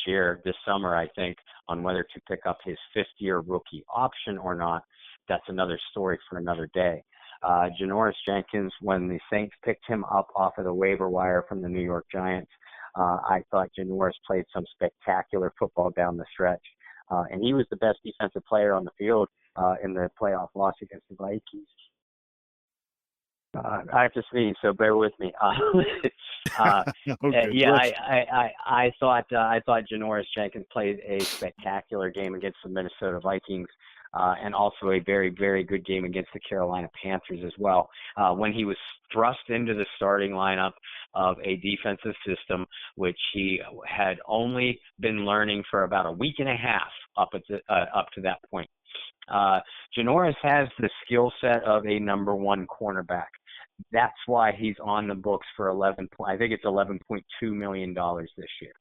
summer, I think, on whether to pick up his 5th-year rookie option or not. That's another story for another day. Janoris Jenkins, when the Saints picked him up off of the waiver wire from the New York Giants, I thought Janoris played some spectacular football down the stretch. And he was the best defensive player on the field in the playoff loss against the Vikings. I have to sneeze, so bear with me. Okay, yeah, I thought Janoris Jenkins played a spectacular game against the Minnesota Vikings, and also a very, very good game against the Carolina Panthers as well. When he was thrust into the starting lineup of a defensive system, which he had only been learning for about a week and a half up to that point. Janoris has the skill set of a number 1 cornerback. That's why he's on the books for $11.2 million this year.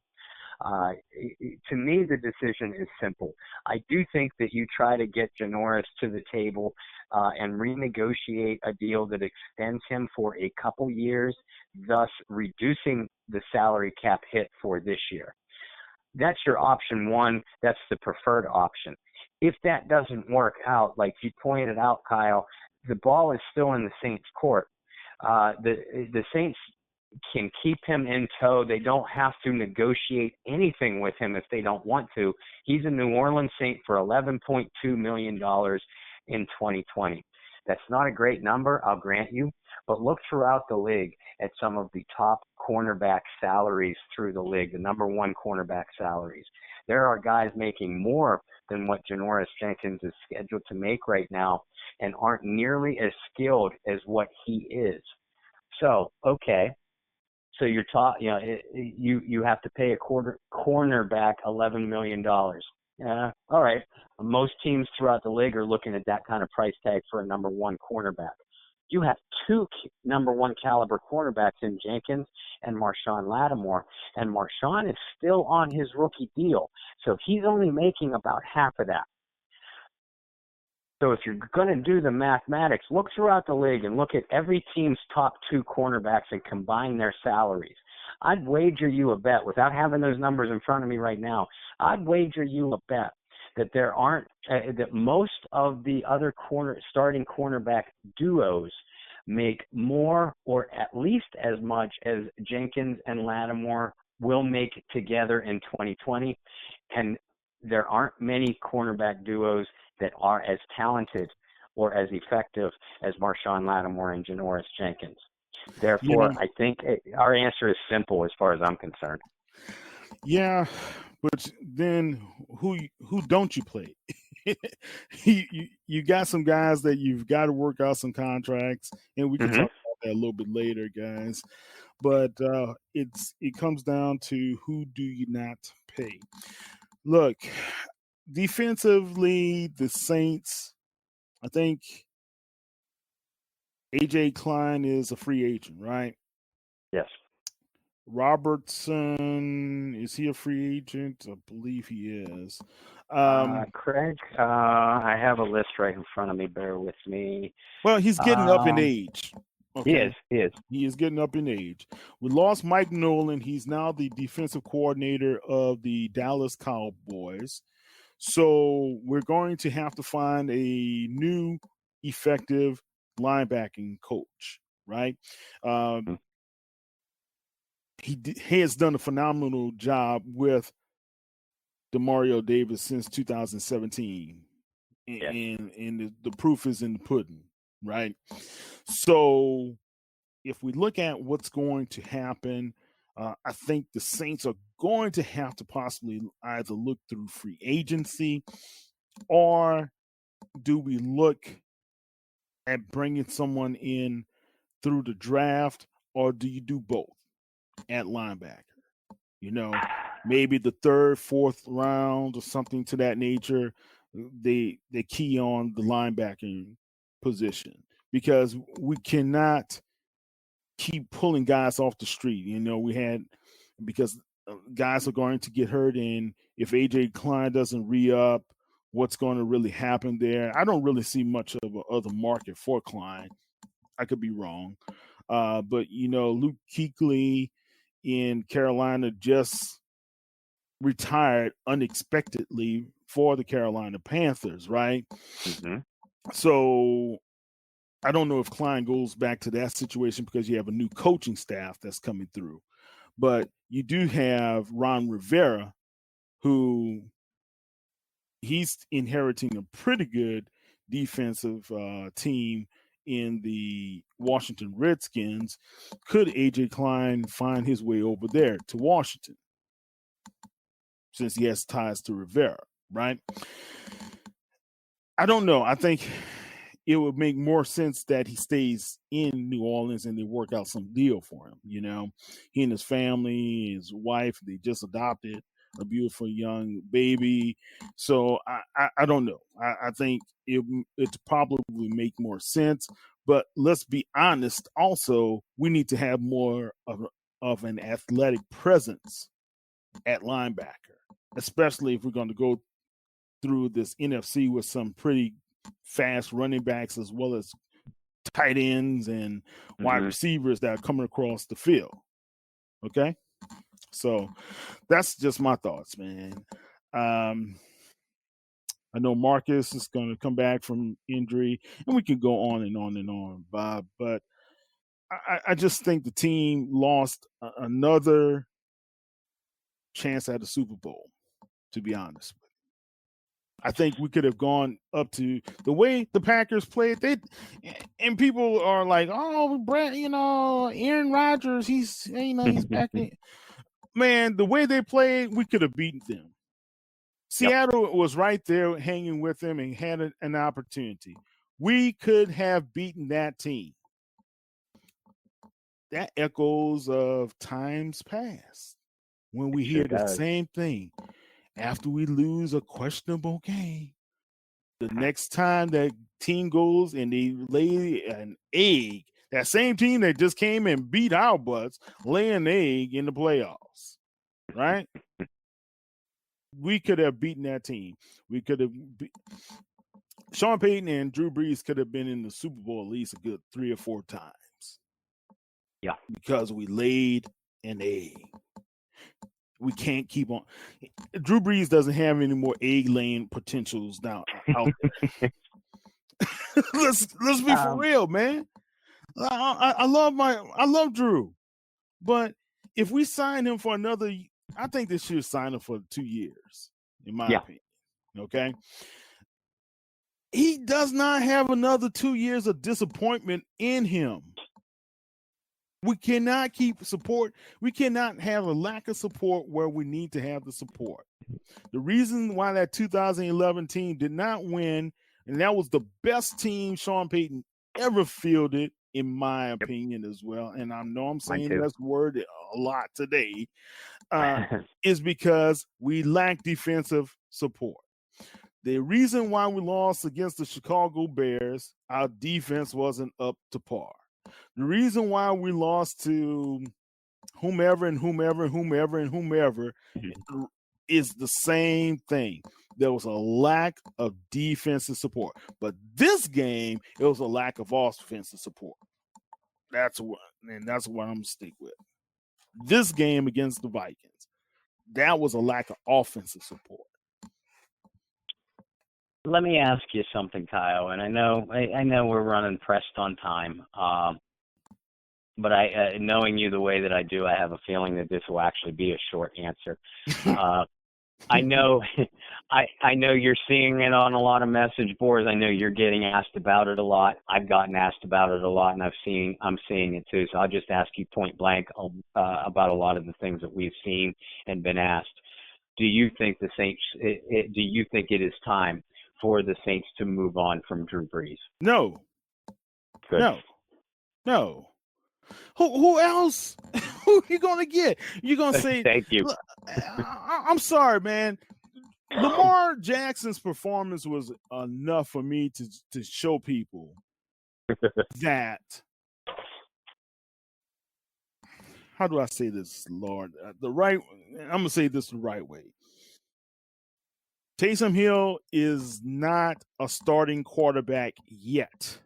To me, the decision is simple. I do think that you try to get Janoris to the table and renegotiate a deal that extends him for a couple years, thus reducing the salary cap hit for this year. That's your option 1. That's the preferred option. If that doesn't work out, like you pointed out, Kyle, the ball is still in the Saints' court. The Saints can keep him in tow. They don't have to negotiate anything with him if they don't want to. He's a New Orleans Saint for $11.2 million in 2020. That's not a great number, I'll grant you, but look throughout the league at some of the top cornerback salaries through the league, the number 1 cornerback salaries. There are guys making more than what Janoris Jenkins is scheduled to make right now and aren't nearly as skilled as what he is. So, okay. So you're you have to pay a cornerback $11 million. Yeah, all right. Most teams throughout the league are looking at that kind of price tag for a number 1 cornerback. you have two number one caliber cornerbacks in Jenkins and Marshawn Lattimore, and Marshawn is still on his rookie deal, so he's only making about half of that. So if you're going to do the mathematics, look throughout the league and look at every team's top two cornerbacks and combine their salaries. I'd wager you a bet, without having those numbers in front of me right now, I'd wager you a bet that there aren't that most of the other starting cornerback duos make more or at least as much as Jenkins and Lattimore will make together in 2020. And there aren't many cornerback duos that are as talented or as effective as Marshawn Lattimore and Janoris Jenkins. Therefore, I think our answer is simple as far as I'm concerned. Yeah, but then who don't you play? you got some guys that you've got to work out some contracts, and we can talk about that a little bit later, guys. But it comes down to who do you not pay. Look, defensively, the Saints, I think AJ Klein is a free agent, right? Yes. Robertson, is he a free agent? I believe he is. Craig, I have a list right in front of me. Bear with me. Well, he's getting up in age. Okay? He is. He is getting up in age. We lost Mike Nolan. He's now the defensive coordinator of the Dallas Cowboys. So we're going to have to find a new effective linebacking coach, right? He has done a phenomenal job with Demario Davis since 2017. Yes. And the proof is in the pudding, right? So if we look at what's going to happen, I think the Saints are going to have to possibly either look through free agency, or do we look at bringing someone in through the draft, or do you do both at linebacker? You know, maybe the third, fourth round or something to that nature. They key on the linebacking position, because we cannot keep pulling guys off the street. You know, because guys are going to get hurt, and if AJ Klein doesn't re-up, what's going to really happen there? I don't really see much of a other market for Klein. I could be wrong. But, you know, Luke Kuechly in Carolina just retired unexpectedly for the Carolina Panthers, right? Mm-hmm. So I don't know if Klein goes back to that situation, because you have a new coaching staff that's coming through. But you do have Ron Rivera, who he's inheriting a pretty good defensive team in the Washington Redskins. Could AJ Klein find his way over there to Washington, since he has ties to Rivera, right? I don't know. I think it would make more sense that he stays in New Orleans and they work out some deal for him. You know, he and his family, his wife, they just adopted a beautiful young baby. So I don't know. I think it's probably make more sense. But let's be honest. Also, we need to have more of an athletic presence at linebacker, especially if we're going to go through this NFC with some pretty fast running backs, as well as tight ends and wide receivers that are coming across the field. Okay? So that's just my thoughts, man. I know Marcus is going to come back from injury, and we can go on and on and on, Bob. But I just think the team lost another chance at a Super Bowl, to be honest with you. I think we could have gone up to the way the Packers played. And people are like, "Oh, Brett, you know, Aaron Rodgers, he's back in." Man, the way they played, we could have beaten them. Seattle was right there hanging with them and had an opportunity. We could have beaten that team. That echoes of times past, when we hear the same thing after we lose a questionable game. The next time that team goes and they lay an egg, that same team that just came and beat our butts, lay an egg in the playoffs, right? We could have beaten that team. We could have. Sean Payton and Drew Brees could have been in the Super Bowl at least a good 3 or 4 times. Yeah. Because we laid an egg. We can't keep on. Drew Brees doesn't have any more egg laying potentials now out there. let's be for real, man. I love Drew, but if we sign him for another, I think they should sign him for 2 years, in my opinion. Okay. He does not have another 2 years of disappointment in him. We cannot keep support. We cannot have a lack of support where we need to have the support. The reason why that 2011 team did not win, and that was the best team Sean Payton ever fielded, in my opinion, as well. And I know I'm saying this word a lot today, is because we lack defensive support. The reason why we lost against the Chicago Bears, our defense wasn't up to par. The reason why we lost to whomever is the same thing. There was a lack of defensive support. But this game, it was a lack of offensive support. That's what I'm going to stick with. This game against the Vikings, that was a lack of offensive support. Let me ask you something, Kyle, and I know we're running pressed on time, but knowing you the way that I do, I have a feeling that this will actually be a short answer. I know you're seeing it on a lot of message boards. I know you're getting asked about it a lot. I've gotten asked about it a lot, and I'm seeing it too. So I'll just ask you point blank about a lot of the things that we've seen and been asked. Do you think the Saints? Do you think it is time for the Saints to move on from Drew Brees? No. Good. No. Who else? Who are you going to get? You're going to say, thank you. I'm sorry, man. Lamar Jackson's performance was enough for me to show people that. How do I say this, Lord? I'm going to say this the right way. Taysom Hill is not a starting quarterback yet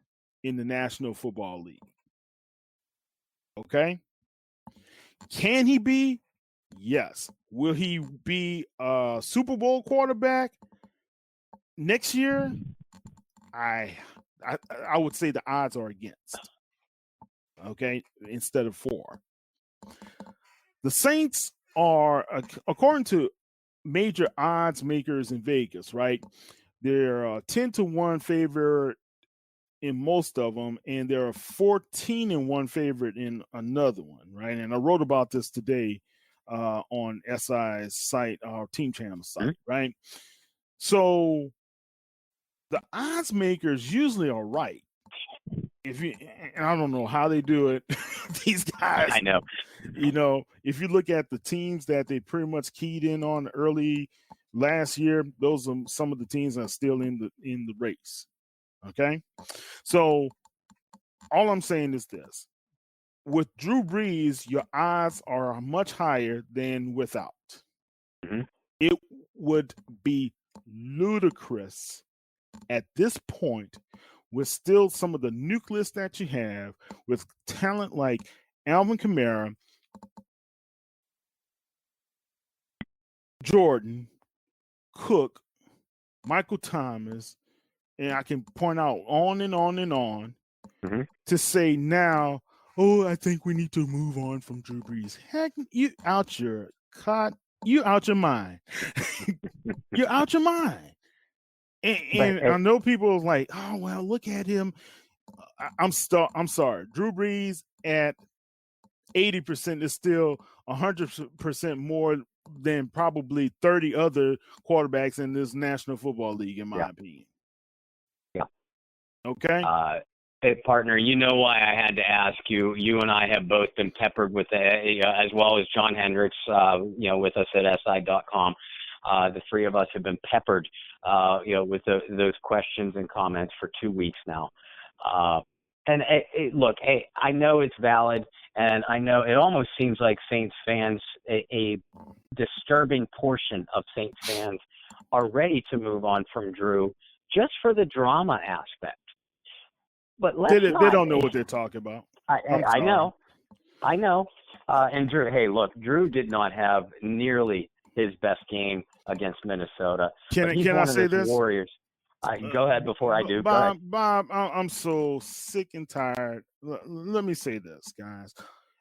in the National Football League. Okay? Can he be? Yes. Will he be a Super Bowl quarterback next year? I would say the odds are against. Okay? Instead of 4. The Saints are, according to major odds makers in Vegas, right? They're 10-1 favorite in most of them, and they're a 14-1 favorite in another one, right? And I wrote about this today on SI's site, our Team Channel site, right? So the odds makers usually are right. And I don't know how they do it. These guys, I know. If you look at the teams that they pretty much keyed in on early last year, those are some of the teams that are still in the race. Okay, so all I'm saying is this: with Drew Brees, your odds are much higher than without. Mm-hmm. It would be ludicrous at this point, with still some of the nucleus that you have, with talent like Alvin Kamara, Jordan, Cook, Michael Thomas, and I can point out on and on and on, to say now, I think we need to move on from Drew Brees. Heck, you out your mind. You're out your mind. And I know people are like, oh, well, look at him. I'm sorry. Drew Brees at 80% is still 100% more than probably 30 other quarterbacks in this National Football League, in my opinion. Yeah. Okay. Hey, partner, you know why I had to ask you. You and I have both been peppered with, as well as John Hendricks, with us at SI.com. The three of us have been peppered, with those questions and comments for 2 weeks now. And look, hey, I know it's valid, and I know it almost seems like Saints fans, a disturbing portion of Saints fans, are ready to move on from Drew just for the drama aspect. But they don't know what they're talking about. I know. And Drew, hey, look, Drew did not have nearly his best game against Minnesota. Can I say this? Warriors. Go ahead before I do. Bob, I'm so sick and tired. Let me say this, guys.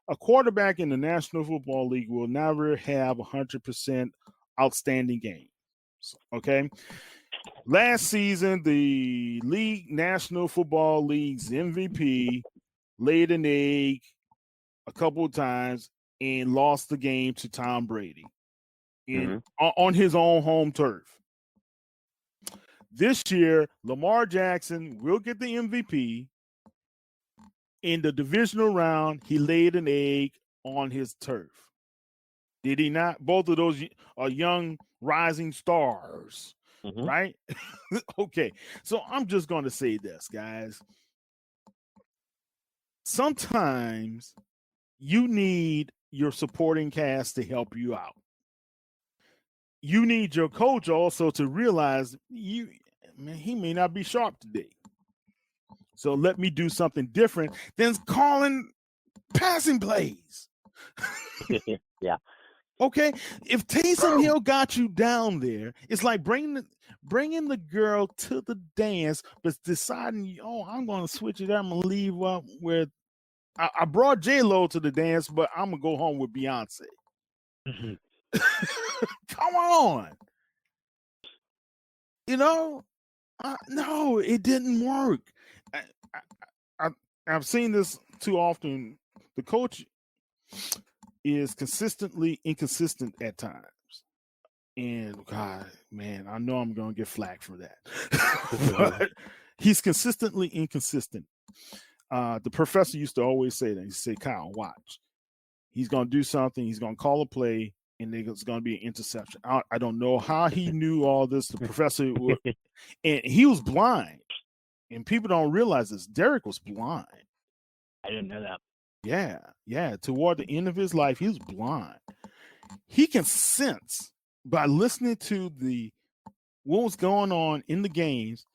A quarterback in the National Football League will never have 100% outstanding games. Okay? Last season, the National Football League's MVP laid an egg a couple of times and lost the game to Tom Brady on his own home turf. This year, Lamar Jackson will get the MVP. In the divisional round, he laid an egg on his turf. Did he not? Both of those are young rising stars, right? Okay, so I'm just going to say this, guys. Sometimes you need your supporting cast to help you out. You need your coach also to realize he may not be sharp today. So let me do something different than calling passing plays. Yeah. Okay. If Taysom Hill got you down there, it's like bringing the girl to the dance, but deciding, I'm going to switch it up. I'm going to leave up where I brought J-Lo to the dance, but I'm going to go home with Beyonce. Come on. No, it didn't work. I've seen this too often. The coach is consistently inconsistent at times. And God, man, I know I'm going to get flack for that. But he's consistently inconsistent. The professor used to always say that. He said, Kyle, watch. He's going to do something. He's going to call a play, and there's going to be an interception. I don't know how he knew all this. The professor, and he was blind. And people don't realize this. Derek was blind. I didn't know that. Yeah. Toward the end of his life, he was blind. He can sense by listening to what was going on in the games,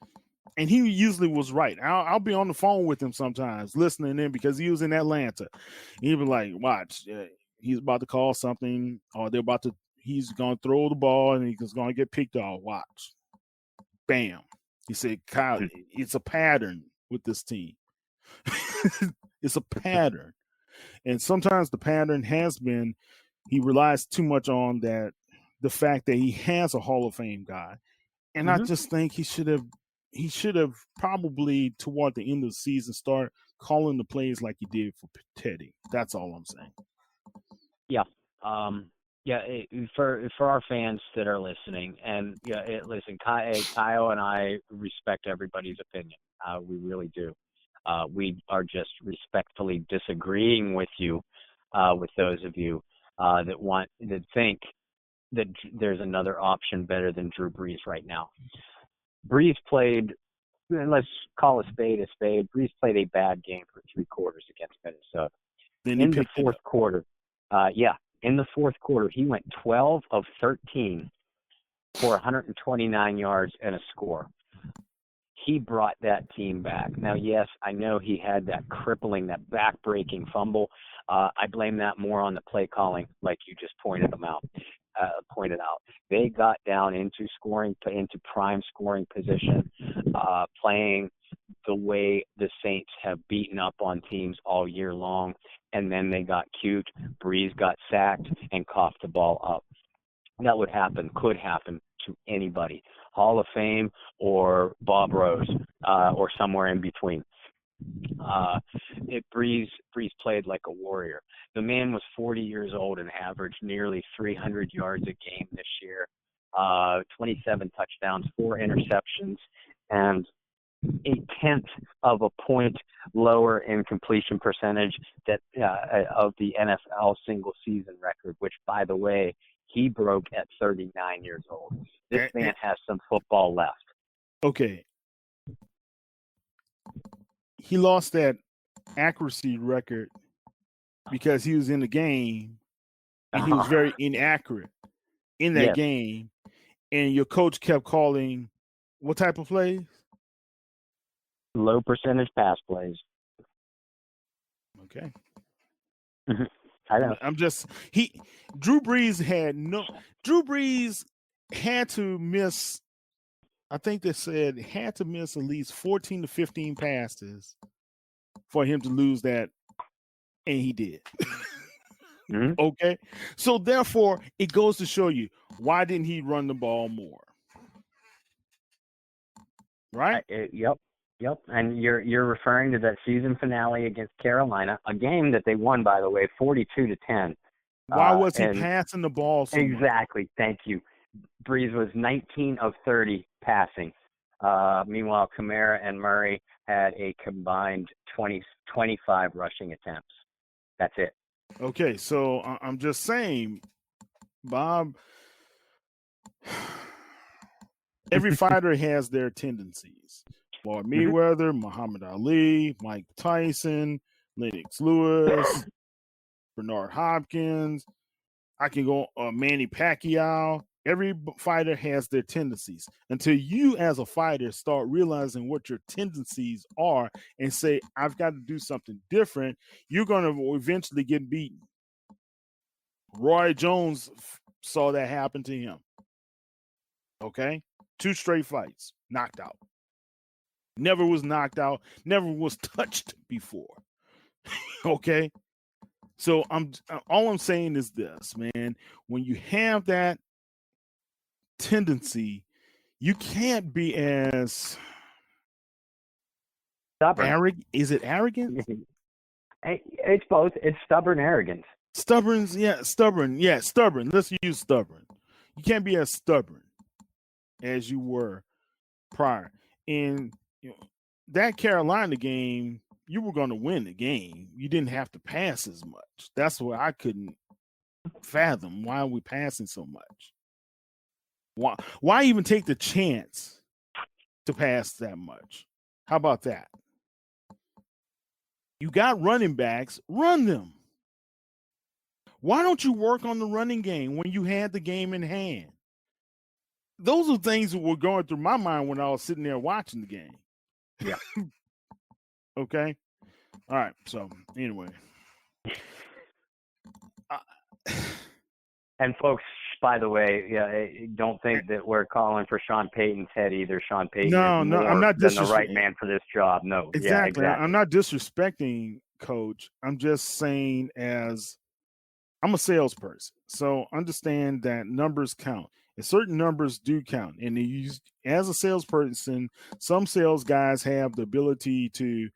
and he usually was right. I'll be on the phone with him sometimes, listening in because he was in Atlanta. He'd be like, "Watch, he's about to call something, or he's going to throw the ball, and he's going to get picked off. Watch, bam." He said, Kyle, it's a pattern with this team. It's a pattern. And sometimes the pattern has been he relies too much on the fact that he has a Hall of Fame guy. And I just think he should have probably toward the end of the season start calling the plays like he did for Teddy. That's all I'm saying. Yeah. For our fans that are listening, and listen, Kyle and I respect everybody's opinion. We really do. We are just respectfully disagreeing with you, with those of you that think that there's another option better than Drew Brees right now. Brees played, let's call a spade a spade. Brees played a bad game for 3 quarters against Minnesota. In the fourth quarter, in the fourth quarter, he went 12 of 13 for 129 yards and a score. He brought that team back. Now, yes, I know he had that back-breaking fumble. I blame that more on the play calling, like you just pointed out. They got down into prime scoring position, playing the way the Saints have beaten up on teams all year long, and then they got cute. Brees got sacked and coughed the ball up. That could happen to anybody, Hall of Fame or Bob Rose, or somewhere in between. Brees played like a warrior. The man was 40 years old and averaged nearly 300 yards a game this year, 27 touchdowns, 4 interceptions, and 0.1 of a point lower in completion percentage of the NFL single season record, which, by the way, He broke at 39 years old. This And- man and- has some football left. okay. He lost that accuracy record because he was in the game and he was very inaccurate in that Yes. game. And your coach kept calling what type of plays? Low percentage pass plays. Okay. I know. I'm just Drew Brees had to miss, I think they said had to miss at least 14 to 15 passes for him to lose that, and he did. Okay. So therefore it goes to show you, why didn't he run the ball more? Right? Yep. And you're referring to that season finale against Carolina, a game that they won, by the way, 42-10. Why was he passing the ball so exactly much? Thank you. Brees was 19 of 30 passing. Meanwhile, Kamara and Murray had a combined 25 rushing attempts. That's it. Okay, so I'm just saying, Bob, every fighter has their tendencies. Floyd Mayweather, Muhammad Ali, Mike Tyson, Lennox Lewis, Bernard Hopkins. I can go Manny Pacquiao. Every fighter has their tendencies. Until you, as a fighter, start realizing what your tendencies are and say, I've got to do something different, you're going to eventually get beaten. Roy Jones saw that happen to him. Okay? 2 straight fights, knocked out. Never was knocked out, never was touched before. Okay? So all I'm saying is this, man. When you have that tendency, you can't be as stubborn. Arrogant. Is it arrogant? It's both. It's stubborn arrogance. Stubborn. Yeah, stubborn. Let's use stubborn. You can't be as stubborn as you were prior. And that Carolina game, you were going to win the game. You didn't have to pass as much. That's what I couldn't fathom. Why are we passing so much? Why even take the chance to pass that much? How about that? You got running backs, run them. Why don't you work on the running game when you had the game in hand? Those are things that were going through my mind when I was sitting there watching the game. Yeah. Okay. All right. So anyway. And folks, by the way, don't think that we're calling for Sean Payton's head either. Sean Payton is I'm not than the right man for this job. No. Exactly. Yeah, exactly. I'm not disrespecting Coach. I'm just saying, as I'm a salesperson, so understand that numbers count. And certain numbers do count. And as a salesperson, some sales guys have the ability to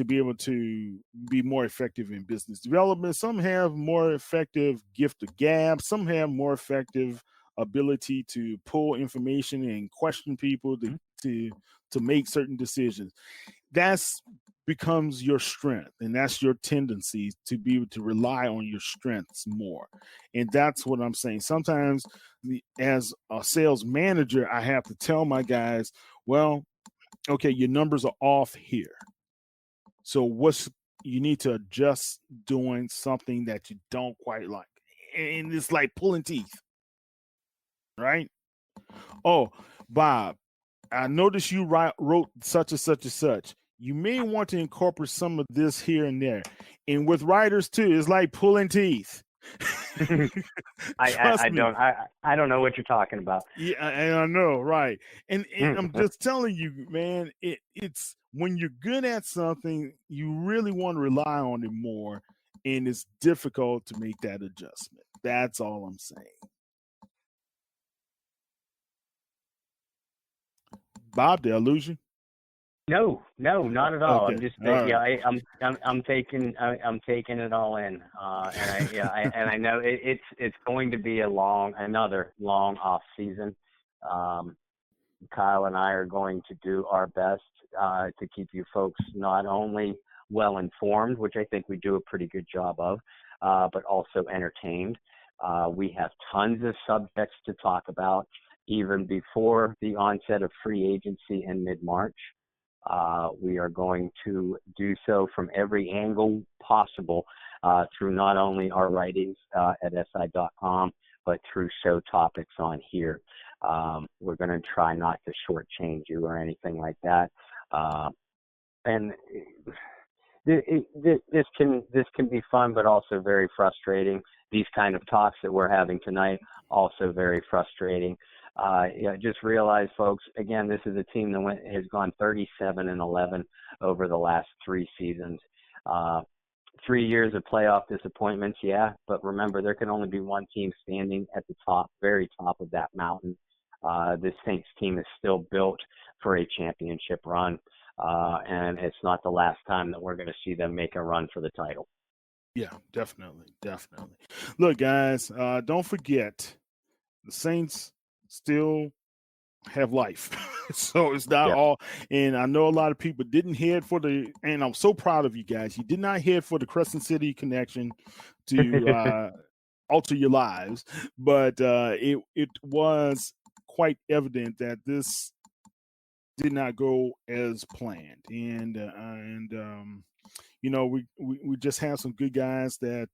be able to be more effective in business development. Some have more effective gift of gab. Some have more effective ability to pull information and question people to make certain decisions. That's becomes your strength, and that's your tendency to be able to rely on your strengths more. And that's what I'm saying. Sometimes as a sales manager, I have to tell my guys, well, okay, your numbers are off here. So you need to adjust doing something that you don't quite like. And it's like pulling teeth. Right? Oh, Bob, I noticed you wrote such and such and such. You may want to incorporate some of this here and there. And with writers too, it's like pulling teeth. I don't know what you're talking about. Yeah, and I know, right? And I'm just telling you, man, it's when you're good at something, you really want to rely on it more, and it's difficult to make that adjustment. That's all I'm saying. Bob, did I lose you? No, not at all. Okay. I'm just Right. I'm taking it all in, and I know it's going to be another long off season. Kyle and I are going to do our best to keep you folks not only well informed, which I think we do a pretty good job of, but also entertained. We have tons of subjects to talk about, even before the onset of free agency in mid-March. We are going to do so from every angle possible through not only our writings at SI.com, but through show topics on here. We're going to try not to shortchange you or anything like that. And this can be fun, but also very frustrating. These kind of talks that we're having tonight, also very frustrating. Just realize, folks, again, this is a team that has gone 37-11 over the last 3 seasons. 3 years of playoff disappointments, yeah, but remember, there can only be one team standing at the top, very top of that mountain. This Saints team is still built for a championship run, and it's not the last time that we're going to see them make a run for the title. Yeah, definitely. Look, guys, don't forget, the Saints still have life. So it's not all, and I know a lot of people didn't head for and I'm so proud of you guys. You did not head for the Crescent City connection to alter your lives, but it was quite evident that this did not go as planned. And we just have some good guys that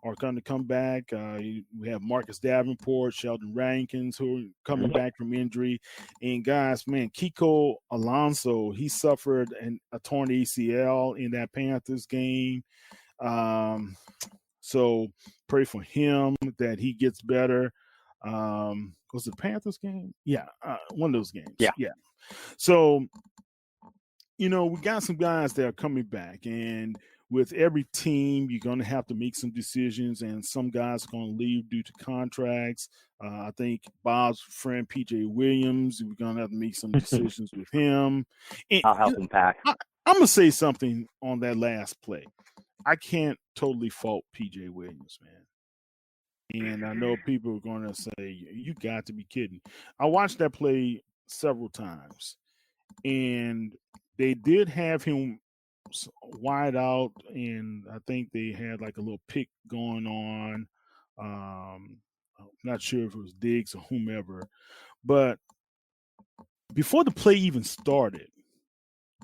are going to come back. We have Marcus Davenport, Sheldon Rankins, who are coming back from injury. And guys, man, Kiko Alonso, he suffered a torn ACL in that Panthers game. So pray for him that he gets better. Was it Panthers game? Yeah, one of those games. Yeah. So, we got some guys that are coming back, and with every team, you're going to have to make some decisions, and some guys are going to leave due to contracts. I think Bob's friend PJ Williams, we're going to have to make some decisions with him. And I'll help him pack. I'm going to say something on that last play. I can't totally fault PJ Williams, man. And I know people are going to say, you got to be kidding. I watched that play several times, and they did have him wide out, and I think they had like a little pick going on. I'm not sure if it was Diggs or whomever, but before the play even started,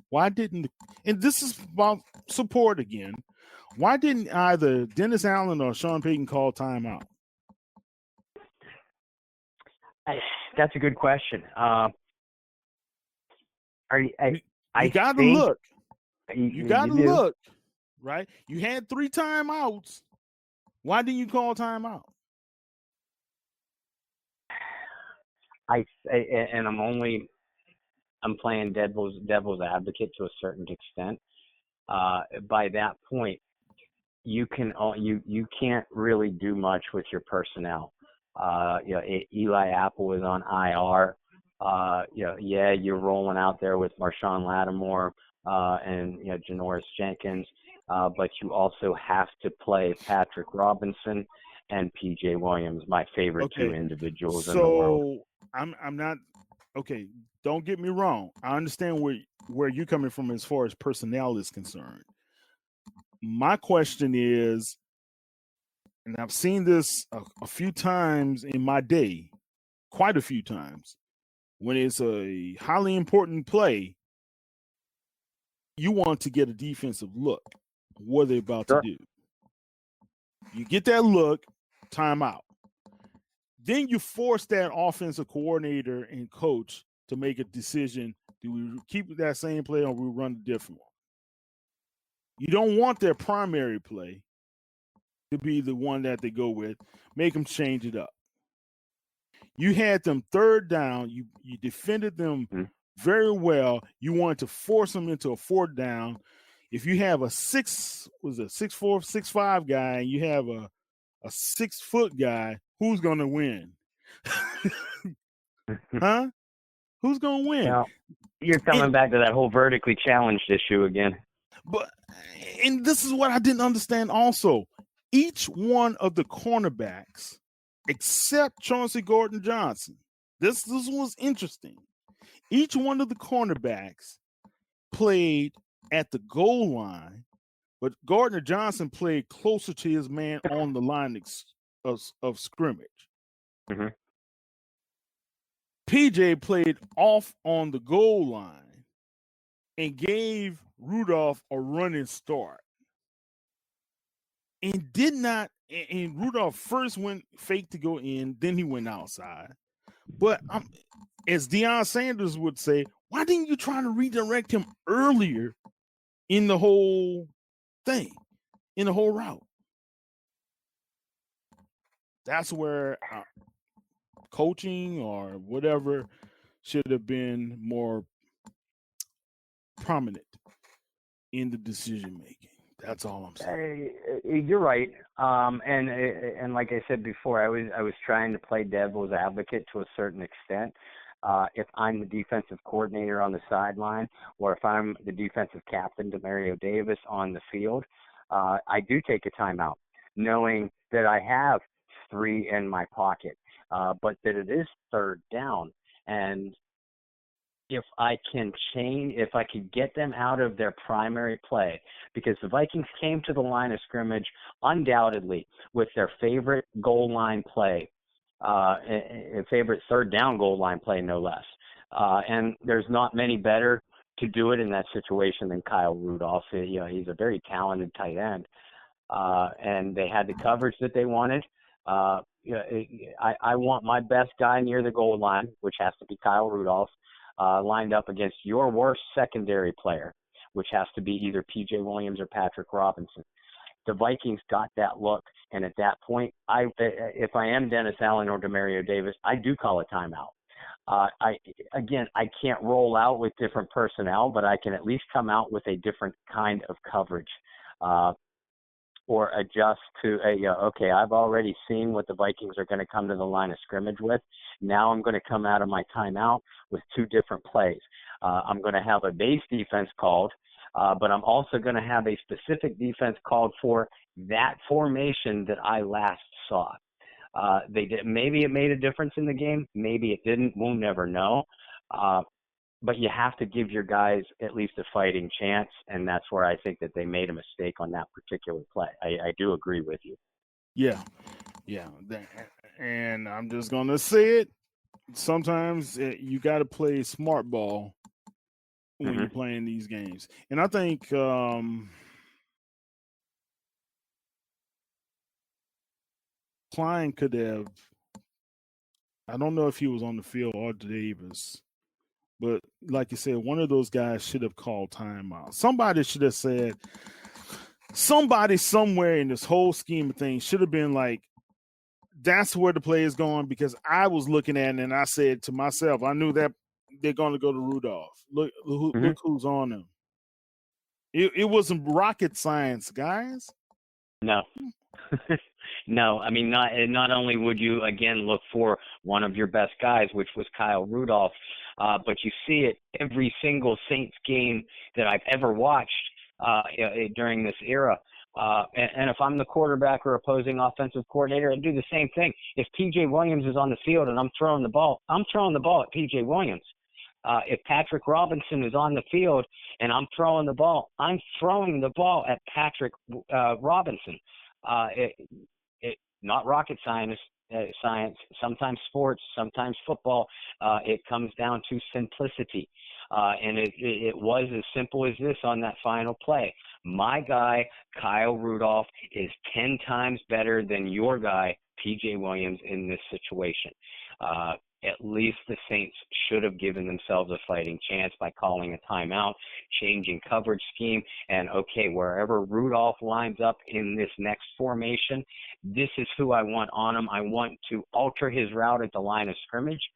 why didn't, and this is about support again, why didn't either Dennis Allen or Sean Payton call timeout? That's a good question. You got to look. You got to look, right? You had 3 timeouts. Why didn't you call timeout? I'm playing devil's advocate to a certain extent. By that point, you can't really do much with your personnel. Eli Apple was on IR. You're rolling out there with Marshawn Lattimore and Janoris Jenkins, but you also have to play Patrick Robinson and PJ Williams, my favorite 2 individuals in the world. So I'm not okay. Don't get me wrong. I understand where you're coming from as far as personnel is concerned. My question is, and I've seen this a few times in my day, quite a few times, when it's a highly important play, you want to get a defensive look. What are they about to do? You get that look, timeout. Then you force that offensive coordinator and coach to make a decision. Do we keep that same play or we run a different one? You don't want their primary play to be the one that they go with. Make them change it up. You had them 3rd down. You defended them very well. You wanted to force them into a 4th down. If you have a 6'4", 6'5" guy, and you have a 6-foot guy, who's going to win? Huh? Who's going to win? Now, you're coming back to that whole vertically challenged issue again. And this is what I didn't understand also. Each one of the cornerbacks, except Chauncey Gordon-Johnson, this was interesting. Each one of the cornerbacks played at the goal line, but Gardner-Johnson played closer to his man on the line of scrimmage. Mm-hmm. PJ played off on the goal line and gave Rudolph a running start and did not. And Rudolph first went fake to go in, then he went outside. But as Deion Sanders would say, why didn't you try to redirect him earlier in the whole thing, in the whole route? That's where coaching or whatever should have been more prominent in the decision making. That's all I'm saying. You're right. And like I said before, I was trying to play devil's advocate to a certain extent. If I'm the defensive coordinator on the sideline, or if I'm the defensive captain, Demario Davis, on the field, I do take a timeout, knowing that I have 3 in my pocket, but that it is third down. And if I could get them out of their primary play, because the Vikings came to the line of scrimmage undoubtedly with their favorite goal line play, a favorite third down goal line play, no less. And there's not many better to do it in that situation than Kyle Rudolph. He's a very talented tight end, and they had the coverage that they wanted. I want my best guy near the goal line, which has to be Kyle Rudolph, lined up against your worst secondary player, which has to be either P.J. Williams or Patrick Robinson. The Vikings got that look, and at that point, if I am Dennis Allen or Demario Davis, I do call a timeout. I can't roll out with different personnel, but I can at least come out with a different kind of coverage, or adjust to okay, I've already seen what the Vikings are going to come to the line of scrimmage with. Now I'm going to come out of my timeout with 2 different plays. I'm going to have a base defense called, but I'm also going to have a specific defense called for that formation that I last saw. They did. Maybe it made a difference in the game. Maybe it didn't. We'll never know. But you have to give your guys at least a fighting chance, and that's where I think that they made a mistake on that particular play. I do agree with you. Yeah. And I'm just going to say it. Sometimes you got to play smart ball when you're playing these games. And I think Klein could have, I don't know if he was on the field or Davis, but like you said, one of those guys should have called timeout. Somebody should have said, somebody somewhere in this whole scheme of things should have been like, that's where the play is going, because I was looking at it and I said to myself, I knew that they're going to go to Rudolph. Look who's on them. It wasn't rocket science, guys. No. No, I mean, not only would you, again, look for one of your best guys, which was Kyle Rudolph, but you see it every single Saints game that I've ever watched during this era. And if I'm the quarterback or opposing offensive coordinator, I do the same thing. If P.J. Williams is on the field and I'm throwing the ball at P.J. Williams. If Patrick Robinson is on the field and I'm throwing the ball at Patrick Robinson. Not rocket science. Sometimes sports, sometimes football. It comes down to simplicity, and it was as simple as this on that final play. My guy Kyle Rudolph is 10 times better than your guy P.J. Williams in this situation. At least the Saints should have given themselves a fighting chance by calling a timeout, changing coverage scheme, and okay, wherever Rudolph lines up in this next formation, this is who I want on him. I want to alter his route at the line of scrimmage,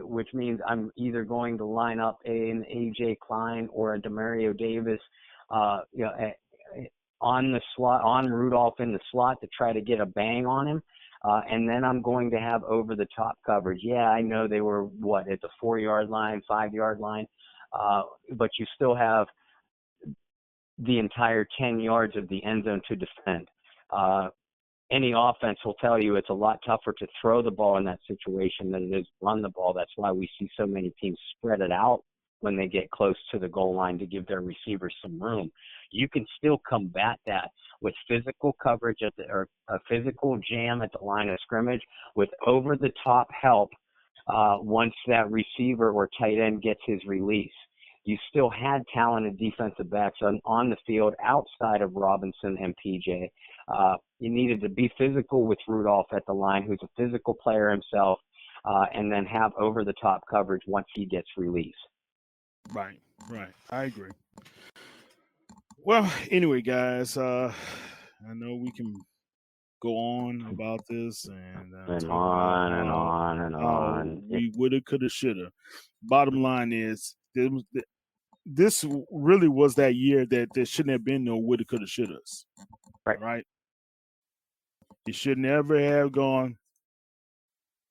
which means I'm either going to line up an A.J. Klein or a Demario Davis, on the slot, on Rudolph in the slot to try to get a bang on him. And then I'm going to have over-the-top coverage. Yeah, I know they were, at the 4-yard line, 5-yard line, but you still have the entire 10 yards of the end zone to defend. Any offense will tell you it's a lot tougher to throw the ball in that situation than it is run the ball. That's why we see so many teams spread it out when they get close to the goal line to give their receivers some room. You can still combat that with physical coverage or a physical jam at the line of scrimmage with over-the-top help once that receiver or tight end gets his release. You still had talented defensive backs on the field outside of Robinson and PJ. You needed to be physical with Rudolph at the line, who's a physical player himself, and then have over-the-top coverage once he gets released. Right. I agree. Well, anyway, guys, I know we can go on about this and talk on about and on and on. We woulda, coulda, shoulda. Bottom line is, this really was that year that there shouldn't have been no woulda, coulda, shouldas. Right? It should never have gone.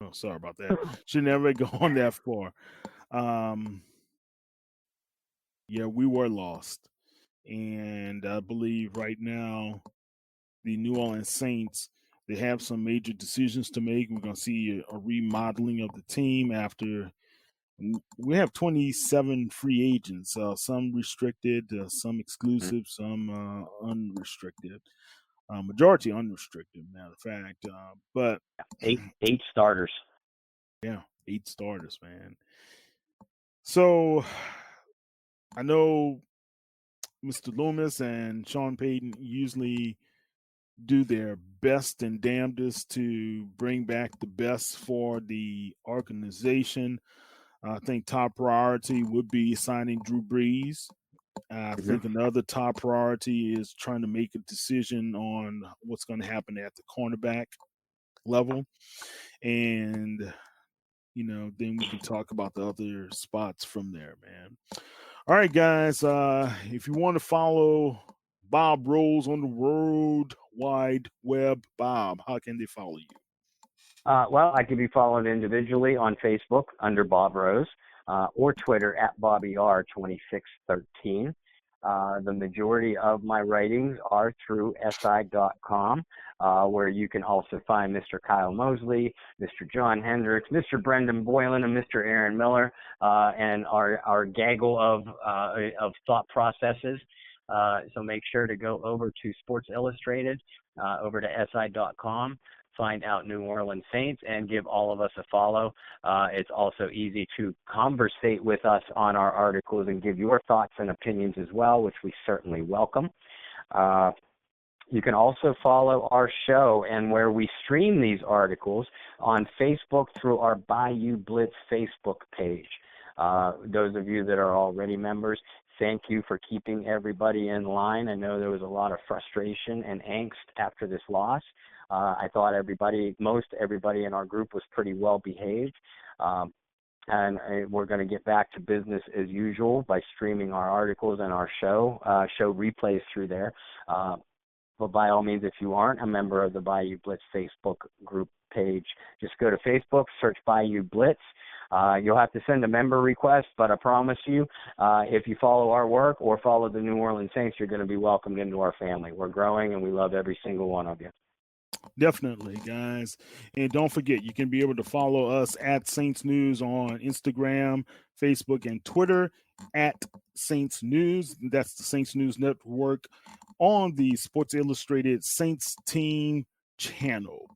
Oh, sorry about that. Should never have gone that far. Yeah, we were lost. And I believe right now the New Orleans Saints, they have some major decisions to make. We're going to see a remodeling of the team after we have 27 free agents, some restricted, some exclusive, some unrestricted, majority unrestricted, matter of fact. But eight starters. Yeah, 8 starters, man. So I know Mr. Loomis and Sean Payton usually do their best and damnedest to bring back the best for the organization. I think top priority would be signing Drew Brees. I think another top priority is trying to make a decision on what's going to happen at the cornerback level. And, then we can talk about the other spots from there, man. All right, guys. If you want to follow Bob Rose on the World Wide Web, Bob, how can they follow you? Well, I can be followed individually on Facebook under Bob Rose or Twitter at BobbyR2613. The majority of my writings are through SI.com, where you can also find Mr. Kyle Mosley, Mr. John Hendricks, Mr. Brendan Boylan, and Mr. Aaron Miller, and our gaggle of thought processes. So make sure to go over to Sports Illustrated, over to SI.com. Find out New Orleans Saints and give all of us a follow. It's also easy to conversate with us on our articles and give your thoughts and opinions as well, which we certainly welcome. You can also follow our show and where we stream these articles on Facebook through our Bayou Blitz Facebook page. Those of you that are already members, thank you for keeping everybody in line. I know there was a lot of frustration and angst after this loss. I thought most everybody in our group was pretty well behaved. And we're going to get back to business as usual by streaming our articles and our show replays through there. But by all means, if you aren't a member of the Bayou Blitz Facebook group page, just go to Facebook, search Bayou Blitz. You'll have to send a member request, but I promise you, if you follow our work or follow the New Orleans Saints, you're going to be welcomed into our family. We're growing, and we love every single one of you. Definitely, guys. And don't forget, you can be able to follow us at Saints News on Instagram, Facebook, and Twitter at Saints News. That's the Saints News Network on the Sports Illustrated Saints Team channel.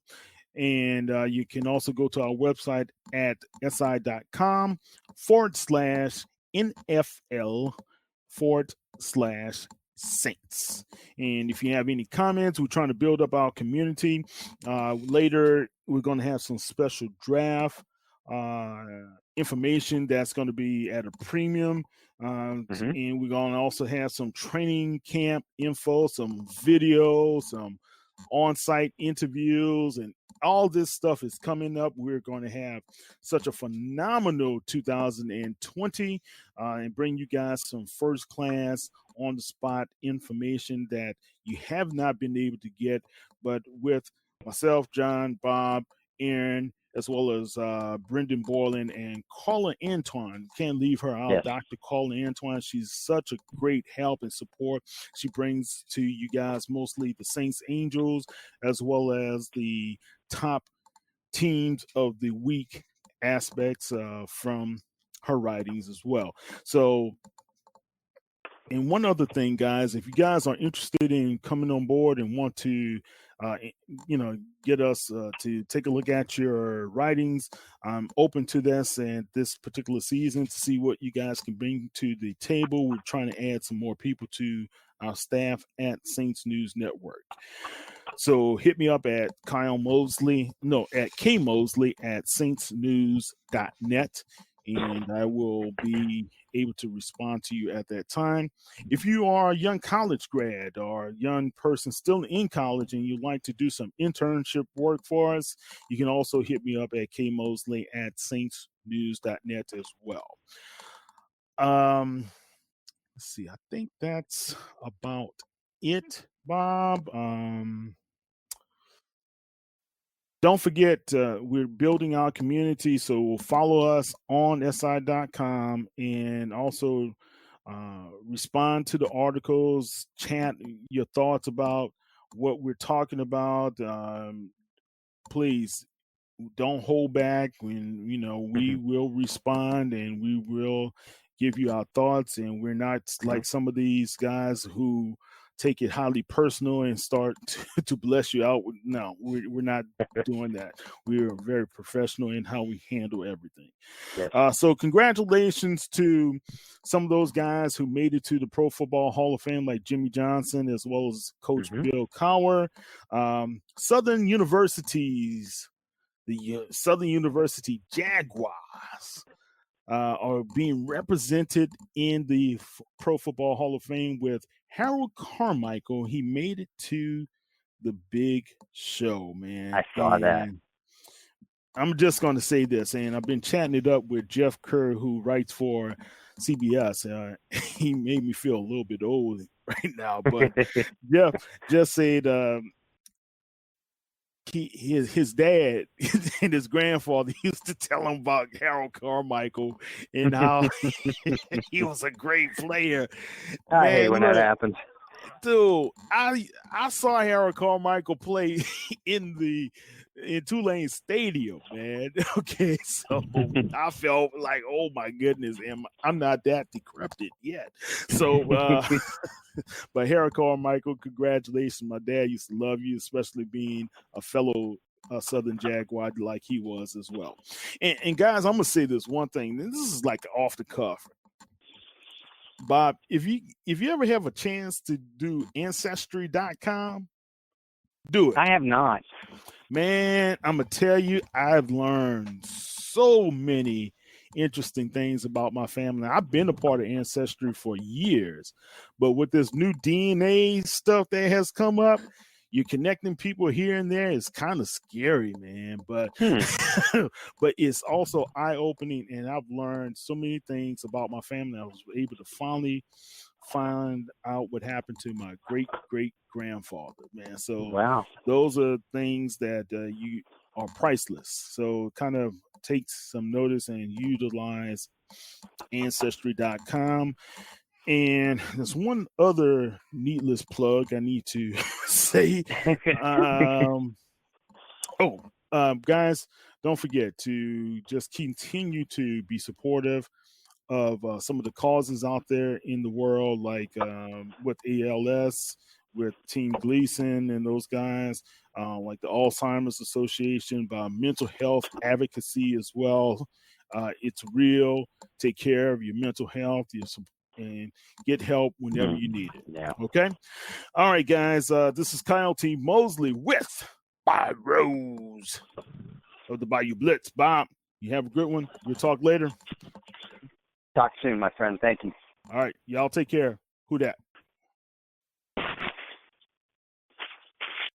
And you can also go to our website at si.com/NFL/Saints. And if you have any comments, we're trying to build up our community. Later, we're going to have some special draft information that's going to be at a premium. And we're going to also have some training camp info, some videos, some on-site interviews, and all this stuff is coming up. We're going to have such a phenomenal 2020 and bring you guys some first-class, on-the-spot information that you have not been able to get, but with myself, John, Bob, Aaron, as well as Brendan Boylan and Carla Antoine. Can't leave her out. Yes. Dr. Carla Antoine, she's such a great help and support. She brings to you guys mostly the Saints Angels, as well as the top teams of the week aspects from her writings as well. So, and one other thing, guys, if you guys are interested in coming on board and want to, uh, get us to take a look at your writings, I'm open to this and this particular season to see what you guys can bring to the table. We're trying to add some more people to our staff at Saints News Network. So hit me up at at kmosley at saintsnews.net, and I will be able to respond to you at that time. If you are a young college grad or a young person still in college and you'd like to do some internship work for us, you can also hit me up at kmosley at saintsnews.net as well. Let's see. I think that's about it, Bob. Don't forget, we're building our community, so follow us on si.com and also respond to the articles, chat your thoughts about what we're talking about. Please don't hold back. When we will respond and we will give you our thoughts, and we're not like some of these guys who take it highly personal and start to bless you out. No, we're not doing that. We're very professional in how we handle everything. Yes. So congratulations to some of those guys who made it to the Pro Football Hall of Fame, like Jimmy Johnson, as well as Coach Bill Cowher. Southern Universities, the Southern University Jaguars are being represented in the Pro Football Hall of Fame with Harold Carmichael. He made it to the big show, man. I saw that. I'm just going to say this, and I've been chatting it up with Jeff Kerr, who writes for CBS. He made me feel a little bit old right now, but Jeff just said his dad and his grandfather used to tell him about Harold Carmichael and how he was a great player. I hate when that happens. Dude, I saw Harold Carmichael play in Tulane Stadium, man. Okay, so I felt like, oh my goodness, I'm not that decrepit yet. So, but Harold Carmichael, congratulations. My dad used to love you, especially being a fellow Southern Jaguar like he was as well. And guys, I'm gonna say this one thing. This is like off the cuff. Bob, if you ever have a chance to do Ancestry.com, do it. I have not. Man, I'm going to tell you, I've learned so many interesting things about my family. I've been a part of Ancestry for years, but with this new DNA stuff that has come up, you're connecting people here and there. It's kind of scary, man, but but it's also eye-opening, and I've learned so many things about my family. I was able to finally find out what happened to my great-great-grandfather, man. So wow. Those are things that you are priceless. So kind of take some notice and utilize Ancestry.com. And there's one other needless plug I need to say. Guys, don't forget to just continue to be supportive of some of the causes out there in the world, like with ALS, with Team Gleason and those guys, like the Alzheimer's Association, by mental health advocacy as well. It's real. Take care of your mental health, and get help whenever you need it. Yeah. Okay? All right, guys. This is Kyle T. Mosley with Bob Rose of the Bayou Blitz. Bob, you have a good one. We'll talk later. Talk soon, my friend. Thank you. All right. Y'all take care. Who dat?